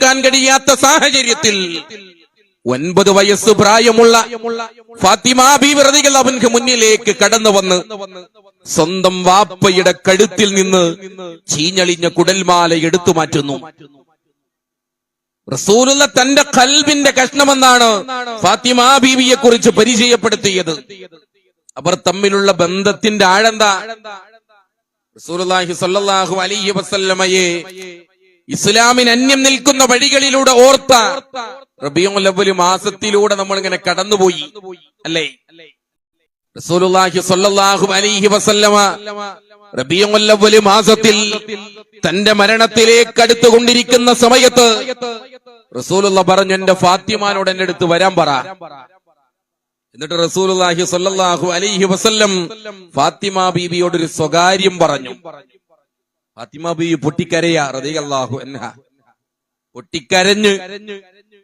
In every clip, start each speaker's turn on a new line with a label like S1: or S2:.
S1: കഴിയാത്ത സാഹചര്യത്തിൽ 9 വയസ്സ് പ്രായമുള്ള ഫാത്തിമ ബീവി റളിയല്ലാഹു അൻഹ മുന്നിലേക്ക് കടന്നു വന്ന് സ്വന്തം വാപ്പയുടെ കഴുത്തിൽ നിന്ന് ചീഞ്ഞളിഞ്ഞ കുടൽമാല എടുത്തു മാറ്റുന്നു. റസൂലുള്ള തന്റെ ഖൽബിന്റെ കഷ്ണമെന്നാണ് ഫാത്തിമ ബീവിയെ കുറിച്ച് പരിചയപ്പെടുത്തിയത്. അവർ തമ്മിലുള്ള ബന്ധത്തിന്റെ ആഴെന്താ? റസൂലുള്ളാഹി സ്വല്ലല്ലാഹു അലൈഹി വസല്ലമയെ ഇസ്ലാമിന് അന്യം നിൽക്കുന്ന വഴികളിലൂടെ ഓർത്ത റബീഉൽ അവ്വൽ മാസത്തിലൂടെ നമ്മൾ ഇങ്ങനെ കടന്നുപോയി അല്ലേ? റസൂലുള്ളാഹി സ്വല്ലല്ലാഹു അലൈഹി വസല്ലമ റബീഉൽ അവ്വൽ മാസത്തിൽ തന്റെ മരണത്തിലേക്ക് അടുത്തുകൊണ്ടിരിക്കുന്ന സമയത്ത് റസൂലുള്ള പറഞ്ഞു, എന്റെ ഫാത്തിമാനോട് എന്റെ അടുത്ത് വരാൻ പറ. എന്നിട്ട് റസൂലുള്ളാഹി സ്വല്ലല്ലാഹു അലൈഹി വസല്ലം ഫാത്തിമ ബീവിയോട് ഒരു സ്വകാര്യം പറഞ്ഞു. ഫാത്തിമ ബീവി പൊട്ടിക്കരയാ റളിയല്ലാഹു അൻഹ. പൊട്ടിക്കരഞ്ഞ്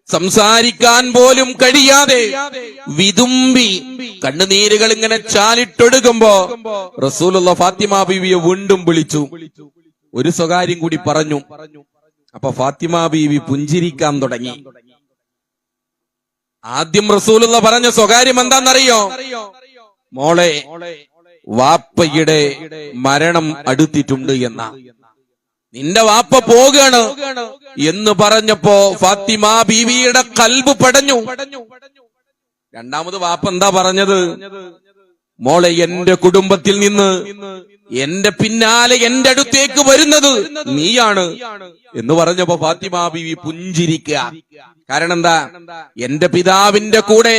S1: സംസാരിക്കാൻ പോലും കഴിയാതെ വിതുമ്പി കണ്ണുനീരുകൾ ഇങ്ങനെ ചാലിട്ടൊടുക്കുമ്പോ റസൂലുള്ള ഫാത്തിമ ബീവിയെ വീണ്ടും വിളിച്ചു. ഒരു സ്വകാര്യം കൂടി പറഞ്ഞു. അപ്പൊ ഫാത്തിമ ബീവി പുഞ്ചിരിക്കാൻ തുടങ്ങി. ആദ്യം റസൂലുള്ള പറഞ്ഞ സ്വകാര്യം എന്താണെന്നറിയോ? മോളെ, വാപ്പയുടെ മരണം അടുത്തിട്ടുണ്ട് എന്ന, നിന്റെ വാപ്പ പോകാണ് എന്ന് പറഞ്ഞപ്പോ ഫാത്തിമ ബീവിയുടെ ഖൽബ് പടഞ്ഞു. രണ്ടാമത് വാപ്പ എന്താ പറഞ്ഞത്? മോളെ, എന്റെ കുടുംബത്തിൽ നിന്ന് എന്റെ പിന്നാലെ എന്റെ അടുത്തേക്ക് വരുന്നത് നീയാണ് എന്ന് പറഞ്ഞപ്പോ ഫാത്തിമ ബീവി പുഞ്ചിരിക്കുക. കാരണം എന്താ? എന്റെ പിതാവിന്റെ കൂടെ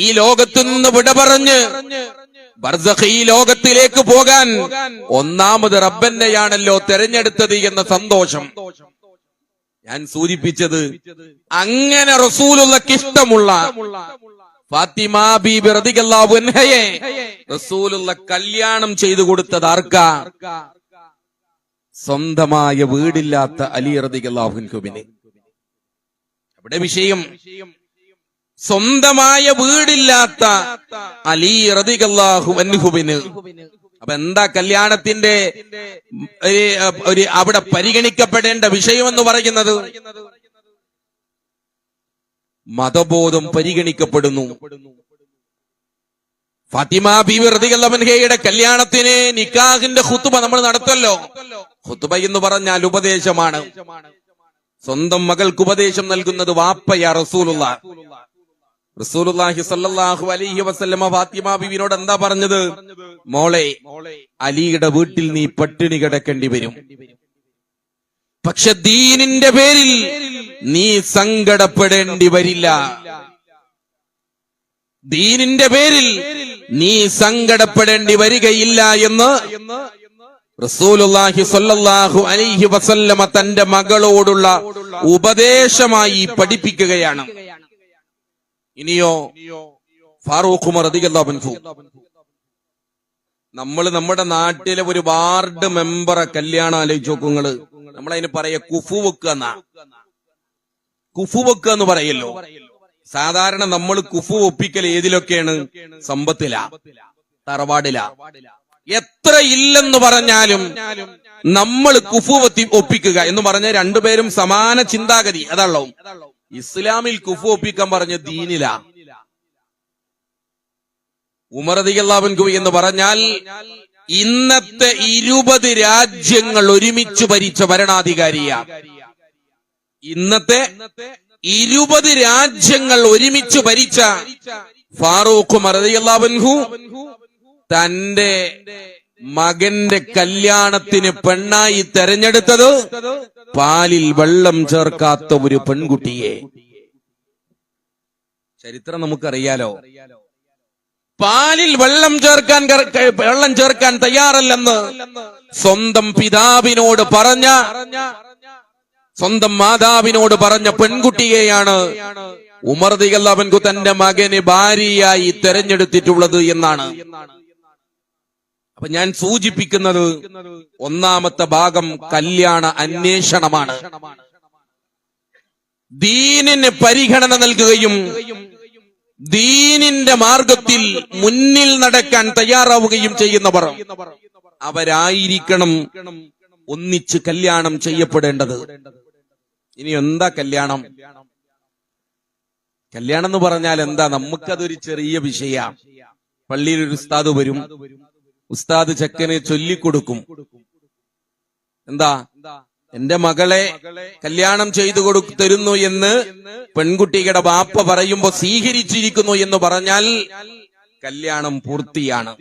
S1: ഈ ലോകത്തു നിന്ന് വിട പറഞ്ഞ് ബർസഖ് ഈ ലോകത്തിലേക്ക് പോകാൻ ഒന്നാമത് റബ്ബന്നെയാണല്ലോ തെരഞ്ഞെടുത്തത് എന്ന സന്തോഷം. ഞാൻ സൂചിപ്പിച്ചത് അങ്ങനെ റസൂലുള്ളാഹിക്ക് ഇഷ്ടമുള്ള ഫാത്തിമ ബീബി റളിയല്ലാഹു അൻഹയെ റസൂലുള്ളാഹി കല്യാണം ചെയ്തു കൊടുത്തത് ആർക്കാ? സ്വന്തമായ വീടില്ലാത്ത അലി റളിയല്ലാഹു അൻഹുവിന്. അവിടെ വിഷയം സ്വന്തമായ വീടില്ലാത്ത അലി റളിയല്ലാഹു അൻഹുവിന്. അപ്പൊ എന്താ കല്യാണത്തിന്റെ അവിടെ പരിഗണിക്കപ്പെടേണ്ട വിഷയം എന്ന് പറയുന്നത്? മതബോധം പരിഗണിക്കപ്പെടുന്നു. ഫാത്തിമ ബീവി റളിയല്ലാഹു അൻഹയുടെ കല്യാണത്തിന് നിക്കാഹിന്റെ ഖുതുബ നമ്മൾ നടത്തല്ലോ. ഖുതുബ എന്ന് പറഞ്ഞാൽ ഉപദേശമാണ്. സ്വന്തം മകൾക്ക് ഉപദേശം നൽകുന്നത് വാപ്പയാ റസൂലുള്ളാഹി. റസൂലുള്ളാഹി സ്വല്ലല്ലാഹു അലൈഹി വസല്ലമ ഫാത്തിമ ബീവിനോട് എന്താ പറഞ്ഞത്? മോളെ, അലിയുടെ വീട്ടിൽ നീ പട്ടിണി കിടക്കേണ്ടി വരും, പക്ഷെ ദീനിന്റെ പേരിൽ നീ സങ്കടപ്പെടേണ്ടി വരില്ല. ദീനിന്റെ പേരിൽ നീ സങ്കടപ്പെടേണ്ടി വരികയില്ല എന്ന് റസൂലുള്ളാഹി സ്വല്ലല്ലാഹു അലൈഹി വസല്ലമ തന്റെ മകളോടുള്ള ഉപദേശമായി പഠിപ്പിക്കുകയാണ്. ഇനിയോ ഫാറൂഖ് ഉമർ റളിയല്ലാഹു അൻഹു. നമ്മൾ നമ്മുടെ നാട്ടിലെ ഒരു വാർഡ് മെമ്പറെ കല്യാണം ആലോചിച്ച് നോക്കുങ്ങള്. നമ്മളതിന് പറയാ കുഫു വെക്കുക എന്നാ. കുഫു വെക്കുക എന്ന് പറയല്ലോ. സാധാരണ നമ്മൾ കുഫു ഒപ്പിക്കൽ ഏതിലൊക്കെയാണ്? സമ്പത്തിലാ, തറവാടിലാ. എത്ര ഇല്ലെന്ന് പറഞ്ഞാലും നമ്മൾ കുഫു ഒപ്പിക്കുക എന്ന് പറഞ്ഞ രണ്ടുപേരും സമാന ചിന്താഗതി അതാണല്ലോ. ഇസ്ലാമിൽ കുഫു ഒപ്പിക്കാൻ പറഞ്ഞ ദീനിലാ. ഉമർ റളിയല്ലാഹു അൻഹു എന്ന് പറഞ്ഞാൽ ഇന്നത്തെ 20 രാജ്യങ്ങൾ ഒരുമിച്ച് ഭരിച്ച ഭരണാധികാരിയാ. ഇന്നത്തെ 20 രാജ്യങ്ങൾ ഒരുമിച്ച് ഭരിച്ച ഫാറൂഖ് ഉമർ റളിയല്ലാഹു അൻഹു തന്റെ മകന്റെ കല്യാണത്തിന് പെണ്ണായി തെരഞ്ഞെടുത്തത് പാലിൽ വെള്ളം ചേർക്കാത്ത ഒരു പെൺകുട്ടിയെ. ചരിത്രം നമുക്കറിയാലോ. പാലിൽ വെള്ളം ചേർക്കാൻ തയ്യാറല്ലെന്ന് സ്വന്തം പിതാവിനോട് പറഞ്ഞ, സ്വന്തം മാതാവിനോട് പറഞ്ഞ പെൺകുട്ടിയെയാണ് ഉമർ റളിയല്ലാഹു അൻഹു തന്റെ മകന് ഭാര്യയായി തെരഞ്ഞെടുത്തിട്ടുള്ളത് എന്നാണ്. അപ്പൊ ഞാൻ സൂചിപ്പിക്കുന്നത് ഒന്നാമത്തെ ഭാഗം കല്യാണ അന്വേഷണമാണ്. ദീനിന് പരിഗണന നൽകുകയും ദീനിന്റെ മാർഗത്തിൽ മുന്നിൽ നടക്കാൻ തയ്യാറാവുകയും ചെയ്യുന്നവർ അവരായിരിക്കണം ഒന്നിച്ച് കല്യാണം ചെയ്യപ്പെടേണ്ടത്. ഇനി എന്താ കല്യാണം? കല്യാണം എന്ന് പറഞ്ഞാൽ എന്താ? നമുക്കതൊരു ചെറിയ വിഷയ. പള്ളിയിൽ ഒരു ഉസ്താദ് വരും, ഉസ്താദ് ചെക്കനെ ചൊല്ലിക്കൊടുക്കും. എന്താ? എന്റെ മകളെ കല്യാണം ചെയ്തു തരുന്നു എന്ന് പെൺകുട്ടിയുടെ ബാപ്പ പറയുമ്പോ സ്വീകരിച്ചിരിക്കുന്നു എന്ന് പറഞ്ഞാൽ കല്യാണം പൂർത്തിയാണ്.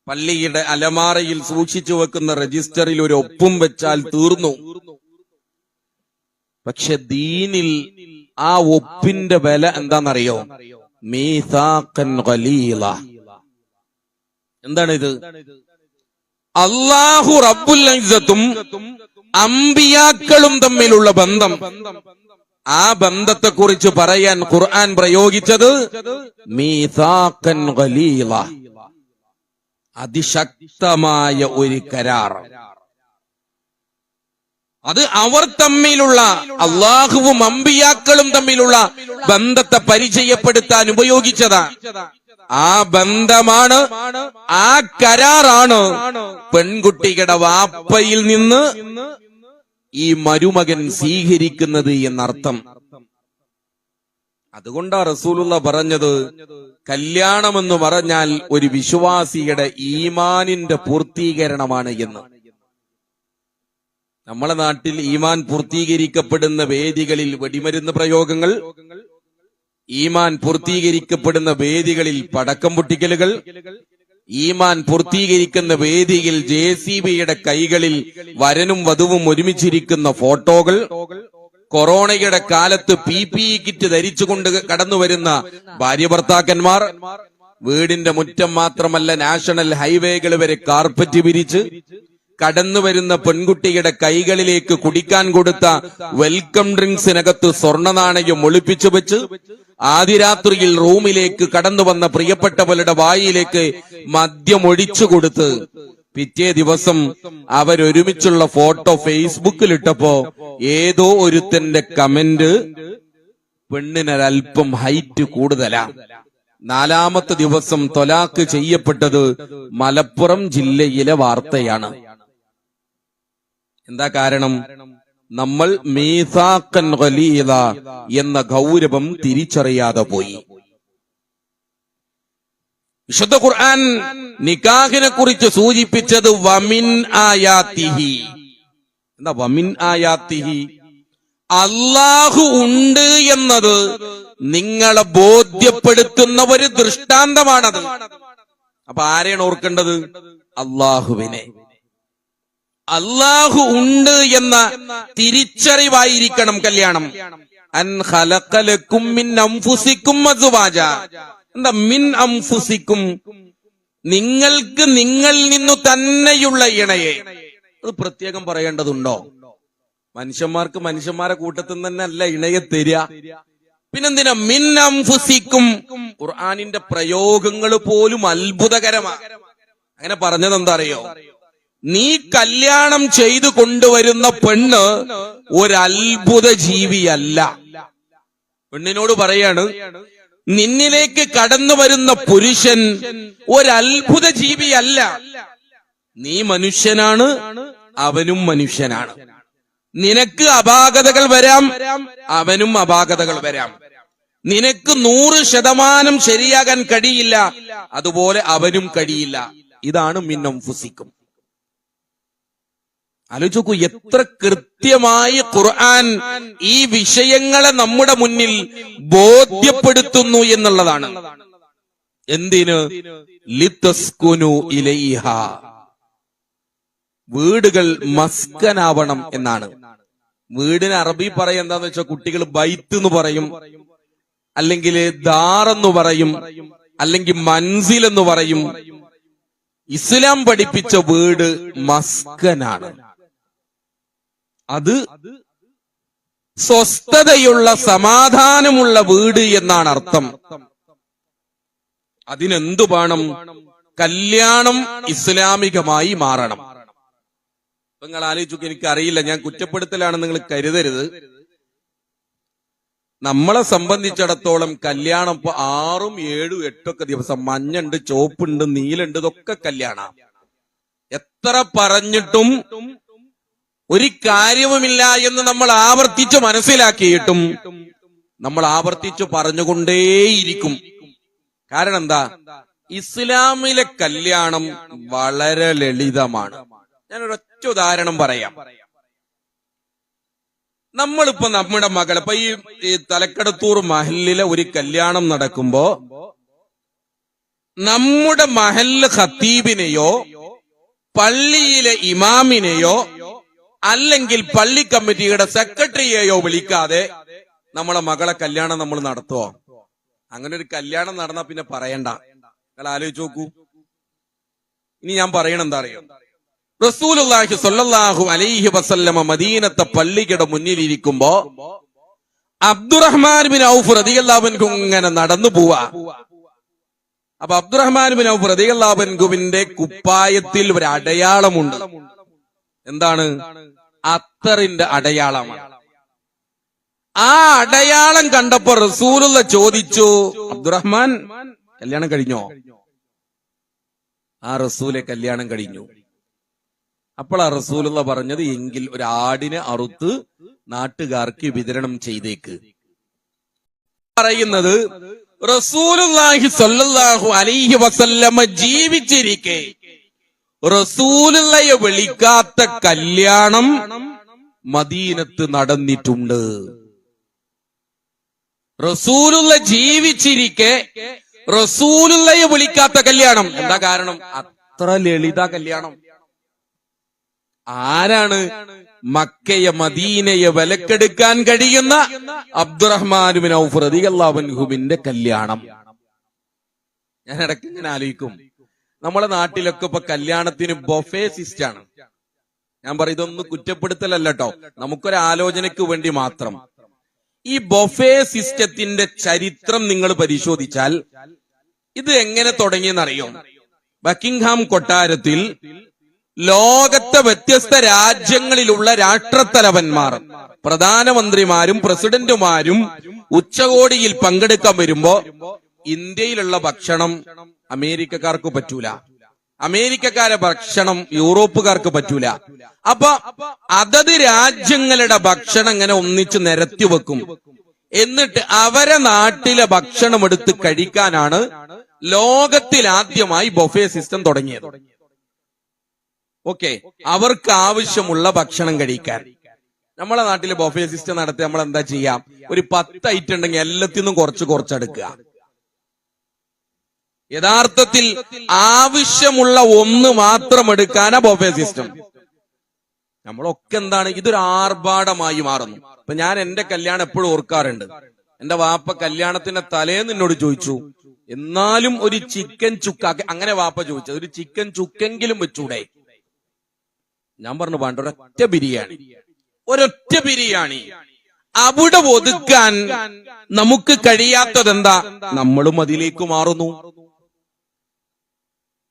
S1: പള്ളിയുടെ അലമാറയിൽ സൂക്ഷിച്ചു വെക്കുന്ന രജിസ്റ്ററിൽ ഒരു ഒപ്പും വെച്ചാൽ തീർന്നു. പക്ഷെ ദീനിൽ ആ ഒപ്പിന്റെ വില എന്താണെന്നറിയോ? മീസാഖൻ ഖലീല. എന്താണിത്? അല്ലാഹു റബ്ബുൽ ഇസ്സത്തും അമ്പിയാക്കളും തമ്മിലുള്ള ബന്ധം, ആ ബന്ധത്തെ കുറിച്ച് പറയാൻ ഖുർആൻ പ്രയോഗിച്ചത് മീസാഖൻ ഖലീല, അതിശക്തമായ ഒരു കരാർ. അത് അവർ തമ്മിലുള്ള, അള്ളാഹുവും അമ്പിയാക്കളും തമ്മിലുള്ള ബന്ധത്തെ പരിചയപ്പെടുത്താൻ ഉപയോഗിച്ചതാണ്. ആ ബന്ധമാണ്, ആ കരാറാണ് പെൺകുട്ടിയുടെ വാപ്പയിൽ നിന്ന് ഈ മരുമകൻ സ്വീകരിക്കുന്നത് എന്നർത്ഥം. അതുകൊണ്ടാ റസൂലുള്ള പറഞ്ഞത് കല്യാണമെന്ന് പറഞ്ഞാൽ ഒരു വിശ്വാസിയുടെ ഈമാനിന്റെ പൂർത്തീകരണമാണ് എന്ന്. നമ്മളെ നാട്ടിൽ ഈമാൻ പൂർത്തീകരിക്കപ്പെടുന്ന വേദികളിൽ വെടിമരുന്ന് പ്രയോഗങ്ങൾ, ഈമാൻ പൂർത്തീകരിക്കപ്പെടുന്ന വേദികളിൽ പടക്കം പൊട്ടിക്കലുകൾ, ഈമാൻ പൂർത്തീകരിക്കുന്ന വേദിയിൽ JCBയുടെ കൈകളിൽ വരനും വധുവും ഒരുമിച്ചിരിക്കുന്ന ഫോട്ടോകൾ, കൊറോണയുടെ കാലത്ത് PPE കിറ്റ് ധരിച്ചുകൊണ്ട് കടന്നുവരുന്ന ഭാര്യ ഭർത്താക്കന്മാർ, വീടിന്റെ മുറ്റം മാത്രമല്ല നാഷണൽ ഹൈവേകൾ വരെ കാർപ്പറ്റ് വിരിച്ച് കടന്നുവരുന്ന പെൺകുട്ടിയുടെ കൈകളിലേക്ക് കുടിക്കാൻ കൊടുത്ത വെൽക്കം ഡ്രിങ്ക്സിനകത്ത് സ്വർണ്ണ നാണയം ഒളിപ്പിച്ചു വെച്ച് ആദിരാത്രിയിൽ റൂമിലേക്ക് കടന്നു വന്ന പ്രിയപ്പെട്ടവരുടെ വായിലേക്ക് മദ്യം ഒഴിച്ചു കൊടുത്ത് പിറ്റേ ദിവസം അവരൊരുമിച്ചുള്ള ഫോട്ടോ ഫേസ്ബുക്കിലിട്ടപ്പോ ഏതോ ഒരുത്തന്റെ കമന്റ് പെണ്ണിനൊരൽപ്പം ഹൈറ്റ് കൂടുതലാ. 4ാമത്തെ ദിവസം തൊലാക്ക് ചെയ്യപ്പെട്ടത് മലപ്പുറം ജില്ലയിലെ വാർത്തയാണ്. എന്താ കാരണം? നമ്മൾ മീസാഖൻ ഖലീല എന്ന ഗൗരവം തിരിച്ചറിയാതെ പോയി. വിശുദ്ധ ഖുർആൻ നിക്കാഹിനെ കുറിച്ച് സൂചിപ്പിച്ചത് വമിൻ ആയാത്തിഹി. എന്താ വമിൻ ആയാത്തിഹി? അല്ലാഹു ഉണ്ട് എന്നത് നിങ്ങളെ ബോധ്യപ്പെടുത്തുന്ന ഒരു ദൃഷ്ടാന്തമാണത്. അപ്പൊ ആരെയാണ് ഓർക്കേണ്ടത്? അല്ലാഹുവിനെ. അല്ലാഹു ഉണ്ട് എന്ന തിരിച്ചറിവായിരിക്കണം കല്യാണം. അൻ ഖലഖലകും മിൻ അൻഫുസികും അസ്വാജ. എന്താ മിൻ അൻഫുസികും? നിങ്ങൾക്ക് നിങ്ങളിൽ നിന്നു തന്നെയുള്ള ഇണയെ. അത് പ്രത്യേകം പറയേണ്ടതുണ്ടോ? മനുഷ്യന്മാർക്ക് മനുഷ്യന്മാരെ കൂട്ടത്തിൽ തന്നെ അല്ല ഇണയെ തരിക. പിന്നെന്തിനാ മിൻ അൻഫുസികും? ഖുർആനിന്റെ പ്രയോഗങ്ങൾ പോലും അത്ഭുതകരമാണ്. അങ്ങനെ പറഞ്ഞത് എന്താ അറിയോ? നീ കല്യാണം ചെയ്തു കൊണ്ടുവരുന്ന പെണ്ണ് ഒരത്ഭുത ജീവിയല്ല. പെണ്ണിനോട് പറയാണ്, നിന്നിലേക്ക് കടന്നു വരുന്ന പുരുഷൻ ഒരത്ഭുത ജീവിയല്ല. നീ മനുഷ്യനാണ്, അവനും മനുഷ്യനാണ്. നിനക്ക് അപാകതകൾ വരാം, അവനും അപാകതകൾ വരാം. നിനക്ക് 100% ശരിയാകാൻ കഴിയില്ല, അതുപോലെ അവനും കഴിയില്ല. ഇതാണ് മിൻ അൻഫുസികും. ആലോചിച്ചു, എത്ര കൃത്യമായി ഖുർആൻ ഈ വിഷയങ്ങളെ നമ്മുടെ മുന്നിൽ ബോധ്യപ്പെടുത്തുന്നു എന്നുള്ളതാണ്. എന്തിന്? ലിതസ്കുനു ഇലൈഹ. വീടുകൾ മസ്കനാവണം എന്നാണ്. വീടിന് അറബി പറയും എന്താന്ന് വെച്ചാൽ, കുട്ടികൾ ബൈത്ത് എന്ന് പറയും, അല്ലെങ്കിൽ ദാറെന്ന് പറയും, അല്ലെങ്കിൽ മൻസിൽ എന്ന് പറയും. ഇസ്ലാം പഠിപ്പിച്ച വീട് മസ്കനാണ്. അത് സ്വസ്ഥതയുള്ള സമാധാനമുള്ള വീട് എന്നാണ് അർത്ഥം. അതിനെന്തു വേണം? കല്യാണം ഇസ്ലാമികമായി മാറണം. നിങ്ങൾ ആലോചിച്ചു, എനിക്കറിയില്ല, ഞാൻ കുറ്റപ്പെടുത്തലാണ് നിങ്ങൾ കരുതരുത്. നമ്മളെ സംബന്ധിച്ചിടത്തോളം കല്യാണം ഇപ്പൊ 6, 7, 8 ദിവസം, മഞ്ഞുണ്ട്, ചോപ്പുണ്ട്, നീലുണ്ട്, ഇതൊക്കെ കല്യാണം. എത്ര പറഞ്ഞിട്ടും ഒരു കാര്യവുമില്ല എന്ന് നമ്മൾ ആവർത്തിച്ച് മനസ്സിലാക്കിയിട്ടും നമ്മൾ ആവർത്തിച്ച് പറഞ്ഞുകൊണ്ടേയിരിക്കും. കാരണം എന്താ? ഇസ്ലാമിലെ കല്യാണം വളരെ ലളിതമാണ്. ഞാനൊരൊറ്റ ഉദാഹരണം പറയാം. നമ്മളിപ്പോ നമ്മുടെ മകൾ ഇപ്പൊ ഈ തലക്കടത്തൂർ മഹലിലെ ഒരു കല്യാണം നടക്കുമ്പോ നമ്മുടെ മഹല്ല് ഖത്തീബിനെയോ പള്ളിയിലെ ഇമാമിനെയോ അല്ലെങ്കിൽ പള്ളി കമ്മിറ്റിയുടെ സെക്രട്ടറിയെയോ വിളിക്കാതെ നമ്മളെ മകളെ കല്യാണം നമ്മൾ നടത്തുവോ? അങ്ങനെ ഒരു കല്യാണം നടന്നാ പിന്നെ പറയണ്ട. നിങ്ങൾ ആലോചിച്ച് നോക്കൂ. ഇനി ഞാൻ പറയണ എന്താ അറിയോ? റസൂലുള്ളാഹി സ്വല്ലല്ലാഹു അലൈഹി വസല്ലമ മദീനത്തെ പള്ളിയുടെ മുന്നിലിരിക്കുമ്പോ അബ്ദുറഹ്മാൻ ബിൻ ഔഫ് റളിയല്ലാഹു അൻഹു ഇങ്ങനെ നടന്നു പോവാ. അപ്പൊ അബ്ദുറഹ്മാൻ ബിൻ ഔഫ് റളിയല്ലാഹു അൻഹുവിന്റെ കുപ്പായത്തിൽ ഒരു അടയാളമുണ്ട്. എന്താണ്? അത്തറിന്റെ അടയാളമാണ്. ആ അടയാളം കണ്ടപ്പോ റസൂലുള്ള ചോദിച്ചു, അബ്ദുറഹ്മാൻ കല്യാണം കഴിഞ്ഞോ? ആ റസൂലെ കല്യാണം കഴിഞ്ഞു. അപ്പോൾ ആ റസൂലുള്ള പറഞ്ഞത്, എങ്കിൽ ഒരു ആടിനെ അറുത്ത് നാട്ടുകാർക്ക് വിതരണം ചെയ്തേക്ക്. പറയുന്നത് റസൂലുള്ളാഹി സ്വല്ലല്ലാഹു അലൈഹി വസല്ലമ ജീവിച്ചിരിക്കെ റസൂലുള്ളയെ വിളിക്കാത്ത കല്യാണം മദീനത്ത് നടന്നിട്ടുണ്ട്. റസൂലുള്ള ജീവിച്ചിരിക്കെ റസൂലുള്ളയെ വിളിക്കാത്ത കല്യാണം. എന്താ കാരണം? അത്ര ലളിത കല്യാണം. ആരാണ്? മക്കയെ മദീനയെ വിലക്കെടുക്കാൻ കഴിയുന്ന അബ്ദുറഹ്മാൻ ബിൻ ഔഫ് റളിയല്ലാഹു അൻഹുവിന്റെ കല്യാണം. ഞാൻ ഇടയ്ക്ക് ഇങ്ങനെ ആലോചിക്കും, നമ്മളെ നാട്ടിലൊക്കെ ഇപ്പൊ കല്യാണത്തിന് ബൊഫേ സിസ്റ്റാണ്. ഞാൻ പറയും, ഇതൊന്നും കുറ്റപ്പെടുത്തലല്ല കേട്ടോ, നമുക്കൊരു ആലോചനയ്ക്ക് വേണ്ടി മാത്രം. ഈ ബൊഫേ സിസ്റ്റത്തിന്റെ ചരിത്രം നിങ്ങൾ പരിശോധിച്ചാൽ ഇത് എങ്ങനെ തുടങ്ങിയെന്നറിയോ? ബക്കിംഗ്ഹാം കൊട്ടാരത്തിൽ ലോകത്തെ വ്യത്യസ്ത രാജ്യങ്ങളിലുള്ള രാഷ്ട്രത്തലവന്മാർ, പ്രധാനമന്ത്രിമാരും പ്രസിഡന്റുമാരും ഉച്ചകോടിയിൽ പങ്കെടുക്കാൻ വരുമ്പോ ഇന്ത്യയിലുള്ള ഭക്ഷണം അമേരിക്കക്കാർക്ക് പറ്റൂല, അമേരിക്കക്കാരെ ഭക്ഷണം യൂറോപ്പുകാർക്ക് പറ്റൂല. അപ്പൊ അതത് രാജ്യങ്ങളുടെ ഭക്ഷണം ഇങ്ങനെ ഒന്നിച്ച് നിരത്തി വെക്കും. എന്നിട്ട് അവരെ നാട്ടിലെ ഭക്ഷണം എടുത്ത് കഴിക്കാനാണ് ലോകത്തിൽ ആദ്യമായി ബൊഫേ സിസ്റ്റം തുടങ്ങിയത്. ഓക്കെ, അവർക്ക് ആവശ്യമുള്ള ഭക്ഷണം കഴിക്കാൻ. നമ്മളെ നാട്ടില് ബൊഫേ സിസ്റ്റം നടത്തി നമ്മൾ എന്താ ചെയ്യാം? ഒരു 10 ഐറ്റം ഉണ്ടെങ്കിൽ എല്ലാത്തിനും കുറച്ചെടുക്കുക. യഥാർത്ഥത്തിൽ ആവശ്യമുള്ള ഒന്ന് മാത്രം എടുക്കാനാ ബൊഫേ സിസ്റ്റം. നമ്മളൊക്കെ എന്താണ്, ഇതൊരു ആർഭാടമായി മാറുന്നു. ഇപ്പൊ ഞാൻ എന്റെ കല്യാണം എപ്പോഴും ഓർക്കാറുണ്ട്. എന്റെ വാപ്പ കല്യാണത്തിന്റെ തലേന്ന് എന്നോട് ചോദിച്ചു, എന്നാലും ഒരു ചിക്കൻ ചുക്ക, അങ്ങനെ വാപ്പ ചോദിച്ചത്, ഒരു ചിക്കൻ ചുക്കെങ്കിലും വെച്ചൂടെ? ഞാൻ പറഞ്ഞു, വേണ്ട, ഒരൊറ്റ ബിരിയാണി. അവിടെ ഒതുക്കാൻ നമുക്ക് കഴിയാത്തതെന്താ? നമ്മളും അതിലേക്ക് മാറുന്നു.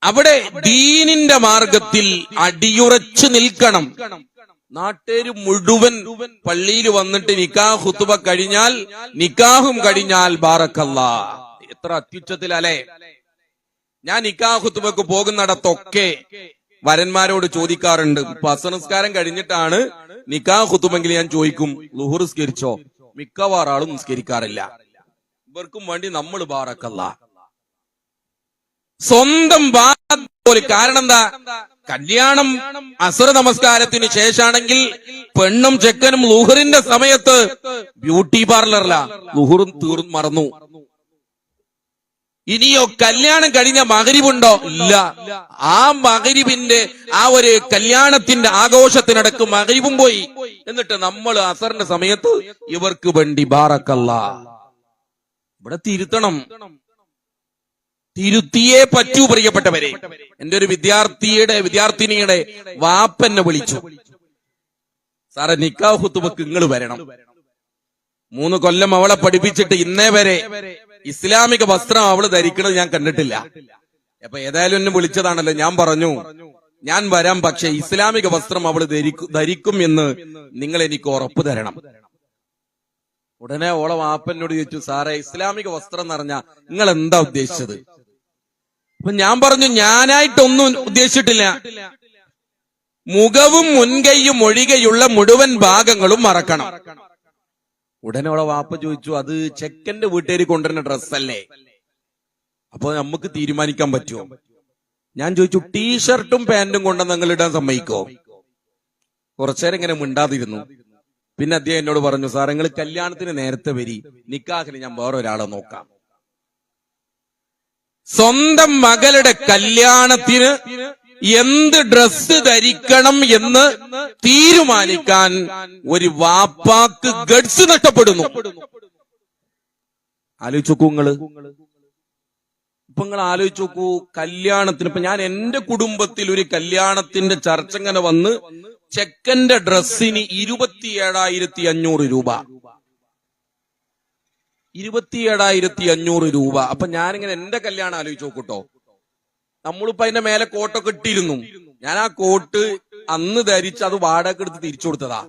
S1: അവിടെ ദീനിന്റെ മാർഗത്തിൽ അടിയുറച്ചു നിൽക്കണം. നാട്ടുകാര് മുഴുവൻ പള്ളിയിൽ വന്നിട്ട് നിക്കാഹ് ഖുതുബ കഴിഞ്ഞാൽ, നിക്കാഹും കഴിഞ്ഞാൽ ബാറക്കല്ലാ, എത്ര അത്യുച്ചത്തിലല്ലേ. ഞാൻ നിക്കാഹ് ഖുതുബക്ക് പോകുന്നിടത്തൊക്കെ വരന്മാരോട് ചോദിക്കാറുണ്ട്. അസർ കഴിഞ്ഞിട്ടാണ് നിക്കാഹ് ഖുതുബെങ്കിൽ ഞാൻ ചോദിക്കും, ളുഹുർ നിസ്കരിച്ചോ? മിക്കവാറും ആളും നിസ്കരിക്കാറില്ല. ഇവർക്കും വേണ്ടി നമ്മൾ ബാറക്കല്ലാ സ്വന്തം പോലെ. കാരണം എന്താ? കല്യാണം അസർ നമസ്കാരത്തിന് ശേഷാണെങ്കിൽ പെണ്ണും ചെക്കനും ളുഹറിന്റെ സമയത്ത് ബ്യൂട്ടി പാർലറിലാ, ളുഹറും തീർന്നു മറന്നു. ഇനിയോ കല്യാണം കഴിഞ്ഞ മഗ്രിബുണ്ടോ? ഇല്ല. ആ മഗ്രിബിന്റെ ആ ഒരു കല്യാണത്തിന്റെ ആഘോഷത്തിനടക്ക് മഗ്രിബും പോയി. എന്നിട്ട് നമ്മൾ അസറിന്റെ സമയത്ത് ഇവർക്ക് വേണ്ടി ബാറക്കല്ലാ. ഇവിടെ തിരുത്തിയേ പറ്റൂ പ്രിയപ്പെട്ടവരെ. എന്റെ ഒരു വിദ്യാർത്ഥിനിയുടെ വാപ്പന്നെ വിളിച്ചു, സാറെ നിക്കാഹ് ഖുതുബക്ക് നിങ്ങൾ വരണം. 3 കൊല്ലം അവളെ പഠിപ്പിച്ചിട്ട് ഇന്നേ വരെ ഇസ്ലാമിക വസ്ത്രം അവള് ധരിക്കുന്നത് ഞാൻ കണ്ടിട്ടില്ല. അപ്പൊ ഏതായാലും എന്നെ വിളിച്ചതാണല്ലോ, ഞാൻ പറഞ്ഞു ഞാൻ വരാം, പക്ഷെ ഇസ്ലാമിക വസ്ത്രം അവള് ധരിക്കും എന്ന് നിങ്ങൾ എനിക്ക് ഉറപ്പ് തരണം. ഉടനെ ഓളെ വാപ്പനോട് ചോദിച്ചു, സാറേ ഇസ്ലാമിക വസ്ത്രം എന്ന് പറഞ്ഞാ നിങ്ങൾ എന്താ ഉദ്ദേശിച്ചത്? അപ്പൊ ഞാൻ പറഞ്ഞു, ഞാനായിട്ടൊന്നും ഉദ്ദേശിച്ചിട്ടില്ല, മുഖവും മുൻകൈയും ഒഴികെയുള്ള മുഴുവൻ ഭാഗങ്ങളും മറക്കണം. ഉടനെ അവളെ വാപ്പ ചോദിച്ചു, അത് ചെക്കന്റെ വീട്ടുകാർ കൊണ്ടുവരുന്ന ഡ്രസ്സല്ലേ, അപ്പൊ നമുക്ക് തീരുമാനിക്കാൻ പറ്റുമോ? ഞാൻ ചോദിച്ചു, ടീഷർട്ടും പാന്റും കൊണ്ട് നിങ്ങൾ ഇടാൻ സമ്മതിക്കോ? കുറച്ചേരം ഇങ്ങനെ മിണ്ടാതിരുന്നു. പിന്നെ അദ്ദേഹം എന്നോട് പറഞ്ഞു, സാർ നിങ്ങൾ കല്യാണത്തിന് നേരത്തെ വരി, നിക്കാഹിന് ഞാൻ വേറെ ഒരാളെ നോക്കാം. സ്വന്തം മകളുടെ കല്യാണത്തിന് എന്ത് ഡ്രസ്സ് ധരിക്കണം എന്ന് തീരുമാനിക്കാൻ ഒരു വാപ്പാക്ക് ഗഡ്സ് നഷ്ടപ്പെടുന്നു. ആലോചിച്ച് നോക്കൂ നിങ്ങള്. ഇപ്പൊ നിങ്ങൾ ആലോചിച്ച് നോക്കൂ, കല്യാണത്തിന് ഇപ്പൊ ഞാൻ എന്റെ കുടുംബത്തിൽ ഒരു കല്യാണത്തിന്റെ ചർച്ച ഇങ്ങനെ വന്ന്, ചെക്കന്റെ ഡ്രസ്സിന് 27,500 രൂപ. 27,500 രൂപ. അപ്പൊ ഞാനിങ്ങനെ എന്റെ കല്യാണം ആലോചിച്ച് നോക്കൂട്ടോ. നമ്മളിപ്പോ അതിന്റെ മേലെ കോട്ടൊക്കെ ഇട്ടിരുന്നു. ഞാൻ ആ കോട്ട് അന്ന് ധരിച്ച് അത് വാടക എടുത്ത് തിരിച്ചു കൊടുത്തതാ.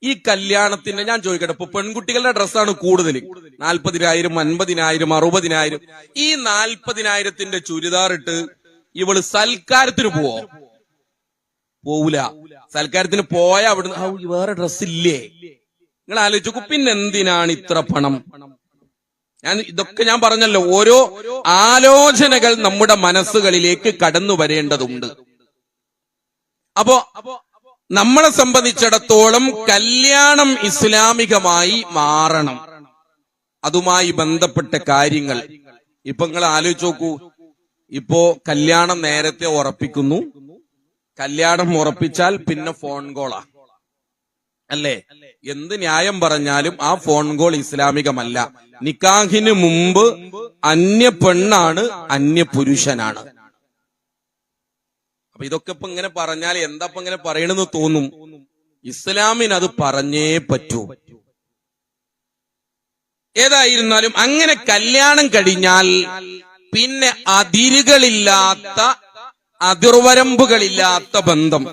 S1: ഈ കല്യാണത്തിന്റെ ഞാൻ ചോദിക്കട്ടെ, ഇപ്പൊ പെൺകുട്ടികളുടെ ഡ്രസ്സാണ് കൂടുതൽ, 40,000, 50,000, 60,000. ഈ 40,000ന്റെ ചുരിദാർ ഇട്ട് ഇവള് സൽക്കാരത്തിന് പോവൂല. സൽക്കാരത്തിന് പോയാ അവിടുന്ന് വേറെ ഡ്രസ്സില്ലേ? നിങ്ങൾ ആലോചിച്ചു, പിന്നെന്തിനാണ് ഇത്ര പണം? ഇതൊക്കെ ഞാൻ പറഞ്ഞല്ലോ, ഓരോ ആലോചനകൾ നമ്മുടെ മനസ്സുകളിലേക്ക് കടന്നു വരേണ്ടതുണ്ട്. അപ്പോ നമ്മളെ സംബന്ധിച്ചിടത്തോളം കല്യാണം ഇസ്ലാമികമായി മാറണം. അതുമായി ബന്ധപ്പെട്ട കാര്യങ്ങൾ ഇപ്പൊ നിങ്ങൾ ആലോചിച്ച് നോക്കൂ. ഇപ്പോ കല്യാണം നേരത്തെ ഉറപ്പിക്കുന്നു, കല്യാണം ഉറപ്പിച്ചാൽ പിന്നെ ഫോൺ കോളാ അല്ലേ? എന്ത് ന്യായം പറഞ്ഞാലും ആ ഫോൺ കോൾ ഇസ്ലാമികമല്ല. നിക്കാഹിന് മുമ്പ് അന്യ പെണ്ണാണ്, അന്യ പുരുഷനാണ്. അപ്പൊ ഇതൊക്കെ ഇപ്പൊ ഇങ്ങനെ പറഞ്ഞാൽ എന്താ ഇപ്പൊ ഇങ്ങനെ പറയണെന്ന് തോന്നും. ഇസ്ലാമിന് അത് പറഞ്ഞേ പറ്റൂ. ഏതായിരുന്നാലും അങ്ങനെ കല്യാണം കഴിഞ്ഞാൽ പിന്നെ അതിരുകളില്ലാത്ത, അതിർവരമ്പുകളില്ലാത്ത ബന്ധം.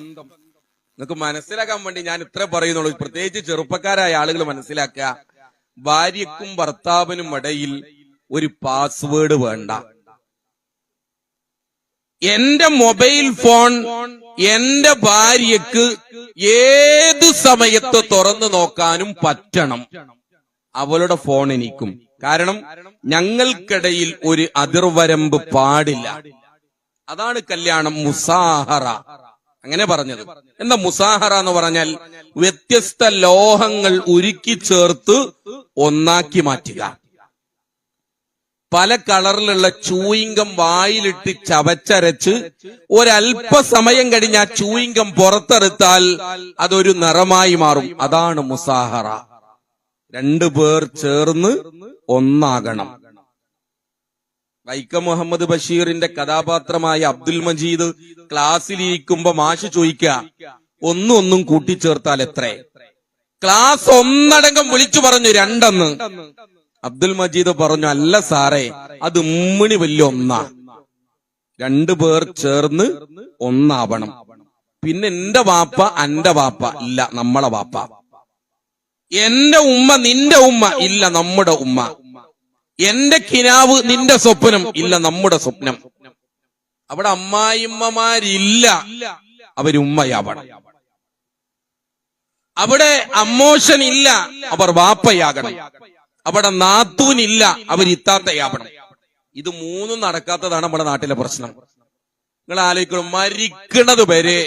S1: നിങ്ങൾക്ക് മനസ്സിലാക്കാൻ വേണ്ടി ഞാൻ ഇത്ര പറയുന്നുള്ളൂ. പ്രത്യേകിച്ച് ചെറുപ്പക്കാരായ ആളുകൾ മനസ്സിലാക്കുക, ഭാര്യക്കും ഭർത്താവിനും ഇടയിൽ ഒരു പാസ്വേഡ് വേണ്ട. എന്റെ മൊബൈൽ ഫോൺ എന്റെ ഭാര്യക്ക് ഏത് സമയത്ത് തുറന്നു നോക്കാനും പറ്റണം, അവളുടെ ഫോൺ എനിക്കും. കാരണം ഞങ്ങൾക്കിടയിൽ ഒരു അതിർവരമ്പ് പാടില്ല. അതാണ് കല്യാണം. മുസാഹറ അങ്ങനെ പറഞ്ഞത്. എന്താ മുസാഹറ എന്ന് പറഞ്ഞാൽ? വ്യത്യസ്ത ലോഹങ്ങൾ ഉരുക്കി ചേർത്ത് ഒന്നാക്കി മാറ്റുക. പല കളറിലുള്ള ചൂയിങ്കം വായിലിട്ട് ചവച്ചരച്ച് ഒരല്പസമയം കഴിഞ്ഞ് ആ ചൂയിങ്കം പുറത്തെടുത്താൽ അതൊരു നിറമായി മാറും. അതാണ് മുസാഹറ. രണ്ടുപേർ ചേർന്ന് ഒന്നാകണം. വൈക്കം മുഹമ്മദ് ബഷീറിന്റെ കഥാപാത്രമായ അബ്ദുൽ മജീദ് ക്ലാസ്സിലിരിക്കുമ്പോ മാഷ് ചോദിക്കുക, ഒന്നും കൂട്ടിച്ചേർത്താൽ എത്ര? ക്ലാസ് ഒന്നടങ്കം വിളിച്ചു പറഞ്ഞു 2. അബ്ദുൽ മജീദ് പറഞ്ഞു, അല്ല സാറേ, അത് ഉമ്മിണി വലിയ ഒന്നാ. 2 പേർ ചേർന്ന് ഒന്നാവണം. പിന്നെ എന്റെ വാപ്പ അന്റെ വാപ്പ ഇല്ല, നമ്മളെ വാപ്പ. എന്റെ ഉമ്മ നിന്റെ ഉമ്മ ഇല്ല, നമ്മുടെ ഉമ്മ. എന്റെ കിനാവ് നിന്റെ സ്വപ്നം ഇല്ല, നമ്മുടെ സ്വപ്നം. അവിടെ അമ്മായിമ്മമാരില്ല, അവരുമ്മയാവണം. അവിടെ അമ്മോശനില്ല, അവർ വാപ്പയാകണം. അവിടെ നാത്തൂനില്ല, അവർ ഇത്താത്തയാവണം. ഇത് 3 നടക്കാത്തതാണ് നമ്മുടെ നാട്ടിലെ പ്രശ്നം. നിങ്ങൾ ആലോചിക്കണം, മരിക്കണത് വരെ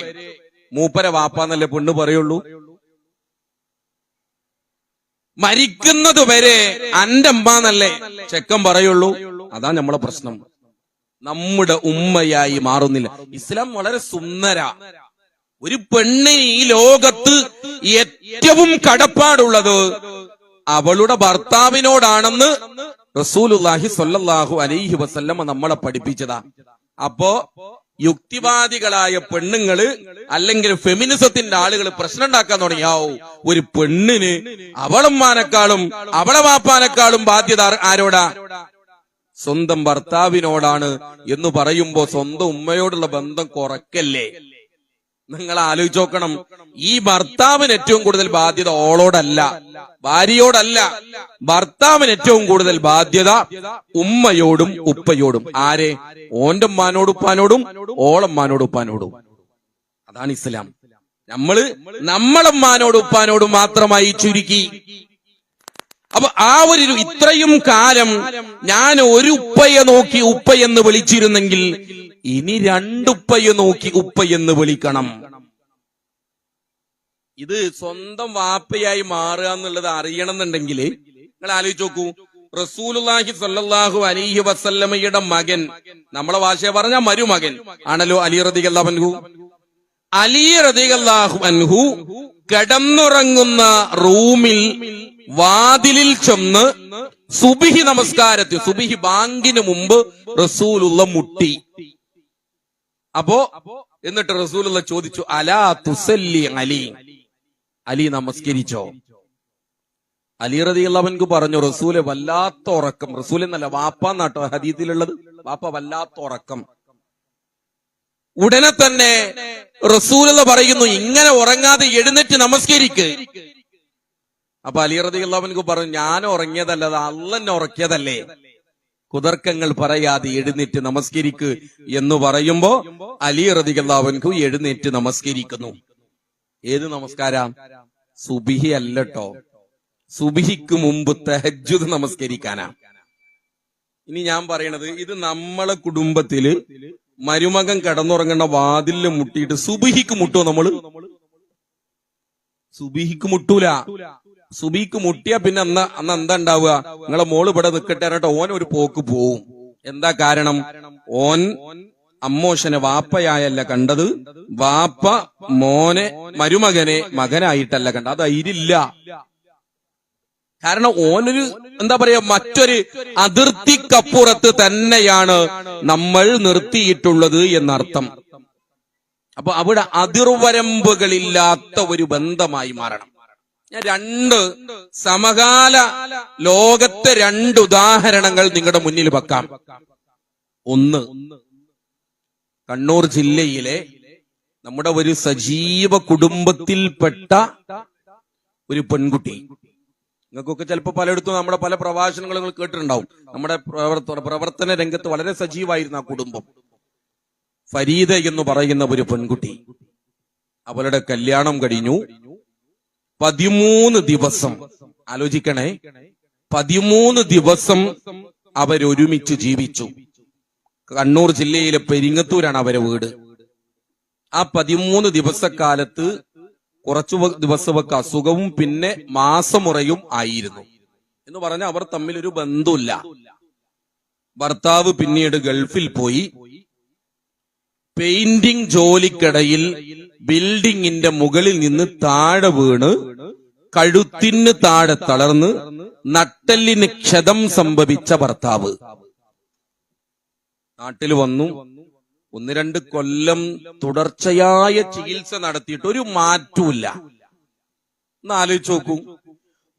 S1: മൂപ്പര വാപ്പാന്നല്ലേ പെണ്ണ് പറയുള്ളൂ. മരിക്കുന്നത് വരെ അന്റെ അമ്മാന്നല്ലേ ചെക്കൻ പറയുള്ളൂ. അതാ നമ്മളെ പ്രശ്നം. നമ്മുടെ ഉമ്മയായി മാറുന്നില്ല. ഇസ്ലാം വളരെ സുന്ദര. ഒരു പെണ്ണിന് ഈ ലോകത്ത് ഏറ്റവും കടപ്പാടുള്ളത് അവളുടെ ഭർത്താവിനോടാണെന്ന് റസൂലുള്ളാഹി സ്വല്ലല്ലാഹു അലൈഹി വസല്ലമ നമ്മളെ പഠിപ്പിച്ചതാ. അപ്പോ യുക്തിവാദികളായ പെണ്ണുങ്ങള് അല്ലെങ്കിൽ ഫെമിനിസത്തിന്റെ ആളുകൾ പ്രശ്നം ഉണ്ടാക്കാൻ തുടങ്ങിയാവും. ഒരു പെണ്ണിന് അവളമ്മാനേക്കാളും അവളെ വാപ്പാനേക്കാളും ബാധ്യത ആരോടാ? സ്വന്തം ഭർത്താവിനോടാണ് എന്ന് പറയുമ്പോ സ്വന്തം ഉമ്മയോടുള്ള ബന്ധം കുറക്കല്ലേ? നിങ്ങൾ ആലോചിച്ച് നോക്കണം. ഈ ഭർത്താവിന് ഏറ്റവും കൂടുതൽ ബാധ്യത ഓളോടല്ല, ഭാര്യയോടല്ല. ഭർത്താവിന് ഏറ്റവും കൂടുതൽ ബാധ്യത ഉമ്മയോടും ഉപ്പയോടും. ആരെ? ഓന്റെ ഉമ്മാനോടും ഉപ്പാനോടും, ഓളമ്മാനോടും ഉപ്പാനോടും. അതാണ് ഇസ്ലാം. നമ്മളമ്മാനോടും ഉപ്പാനോടും മാത്രമായി ചുരുക്കി. അപ്പൊ ആ ഒരു ഇത്രയും കാലം ഞാൻ ഒരു ഉപ്പയെ നോക്കി ഉപ്പയെന്ന് വിളിച്ചിരുന്നെങ്കിൽ ഇനി രണ്ടുപ്പയെ നോക്കി ഉപ്പയെന്ന് വിളിക്കണം. ഇത് സ്വന്തം വാപ്പയായി മാറുക എന്നുള്ളത് അറിയണമെന്നുണ്ടെങ്കിൽ നിങ്ങൾ ആലോചിച്ച് നോക്കൂ. റസൂലുള്ളാഹി സ്വല്ലല്ലാഹു അലൈഹി വസല്ലമയുടെ മകൻ, നമ്മളെ ഭാഷയെ പറഞ്ഞ മരുമകൻ ആണല്ലോ അലി റളിയല്ലാഹു അൻഹു. അലി റളിയല്ലാഹു അൻഹു കിടന്നുറങ്ങുന്ന റൂമിൽ വാതിലിൽ ചെന്ന് സുബ്ഹി നമസ്കാരത്തിൽ, സുബ്ഹി ബാങ്കിന് മുമ്പ് റസൂലുള്ള മുട്ടി. അപ്പോ എന്നിട്ട് റസൂലുള്ള ചോദിച്ചു, അലാ തുസല്ലി അലി, അലി നമസ്കരിച്ചോ? അലി റളിയല്ലാഹു അൻഹു പറഞ്ഞു, റസൂലെ വല്ലാത്ത ഉറക്കം. റസൂൽ എന്നല്ല, വാപ്പ എന്നാട്ടോ ഹദീസിലുള്ളത്. വാപ്പ വല്ലാത്ത ഉറക്കം. ഉടനെ തന്നെ റസൂലുള്ള പറയുന്നു, ഇങ്ങനെ ഉറങ്ങാതെ എഴുന്നേറ്റ് നമസ്കരിക്ക്. അപ്പൊ അലി റളിയല്ലാഹു അൻഹു പറഞ്ഞു, ഞാൻ ഉറങ്ങിയതല്ല, അത് അല്ലാഹ് എന്നെ ഉറക്കിയതല്ലേ, കുതർക്കങ്ങൾ പറയാതെ എഴുന്നേറ്റ് നമസ്കരിക്ക് എന്ന് പറയുമ്പോ അലി റളിയല്ലാഹു അൻഹു എഴുന്നേറ്റ് നമസ്കരിക്കുന്നു. ഏത് നമസ്കാരം? സുബ്ഹി അല്ലട്ടോ, സുബ്ഹിക്ക് മുമ്പ് തഹജ്ജുദ് നമസ്കരിക്കാനാ. ഇനി ഞാൻ പറയണത്, ഇത് നമ്മളെ കുടുംബത്തില് മരുമകൻ കിടന്നുറങ്ങുന്ന വാതിലില് മുട്ടിയിട്ട് സുബ്ഹിക്ക് മുട്ടോ? നമ്മള് സുബ്ഹിക്ക് മുട്ടൂല. സുബ്ഹിക്ക് മുട്ടിയാ പിന്നെ അന്ന് എന്താ ഉണ്ടാവുക? നിങ്ങളെ മോള് ഇവിടെ നിൽക്കട്ടെ പറഞ്ഞിട്ട് ഓൻ ഒരു പോക്ക് പോവും. എന്താ കാരണം? ഓൻ അമ്മോശനെ വാപ്പയായല്ല കണ്ടത്, വാപ്പ മോനെ മരുമകനെ മകനായിട്ടല്ല കണ്ടത്. അത് ധൈര്യമില്ല. കാരണം ഓനൊരു എന്താ പറയാ, മറ്റൊരു അതിർത്തിക്കപ്പുറത്ത് തന്നെയാണ് നമ്മൾ നിർത്തിയിട്ടുള്ളത് എന്നർത്ഥം. അപ്പൊ അവിടെ അതിർവരമ്പുകളില്ലാത്ത ഒരു ബന്ധമായി മാറണം. ഞാൻ രണ്ട് സമകാല ലോകത്തെ രണ്ട് ഉദാഹരണങ്ങൾ നിങ്ങളുടെ മുന്നിൽ വെക്കാം. ഒന്ന്, കണ്ണൂർ ജില്ലയിലെ നമ്മുടെ ഒരു സജീവ കുടുംബത്തിൽപ്പെട്ട ഒരു പെൺകുട്ടി. നിങ്ങൾക്കൊക്കെ ചിലപ്പോൾ പലയിടത്തും നമ്മുടെ പല പ്രഭാഷണങ്ങളും നിങ്ങൾ കേട്ടിട്ടുണ്ടാവും. നമ്മുടെ പ്രവർത്തന രംഗത്ത് വളരെ സജീവമായിരുന്ന ആ കുടുംബം. ഫരീദ എന്ന് പറയുന്ന ഒരു പെൺകുട്ടി. അവളുടെ കല്യാണം കഴിഞ്ഞു. 13 ദിവസം, ആലോചിക്കണേ, 13 ദിവസം അവരൊരുമിച്ച് ജീവിച്ചു. കണ്ണൂർ ജില്ലയിലെ പെരിങ്ങത്തൂരാണ് അവരെ വീട്. ആ 13 ദിവസക്കാലത്ത് കുറച്ചു ദിവസമൊക്കെ അസുഖവും പിന്നെ മാസമുറയും ആയിരുന്നു. എന്ന് പറഞ്ഞാൽ അവർ തമ്മിൽ ഒരു ബന്ധമില്ല. ഭർത്താവ് പിന്നീട് ഗൾഫിൽ പോയി. പെയിന്റിംഗ് ജോലിക്കിടയിൽ ബിൽഡിങ്ങിന്റെ മുകളിൽ നിന്ന് താഴെ വീണ് കഴുത്തിന് താഴെ തളർന്ന് നട്ടെല്ലിന് ക്ഷതം സംഭവിച്ച ഭർത്താവ് നാട്ടിൽ വന്നു. 1-2 കൊല്ലം തുടർച്ചയായ ചികിത്സ നടത്തിയിട്ട് ഒരു മാറ്റമില്ല. ഒന്ന് ആലോചിച്ച് നോക്കൂ.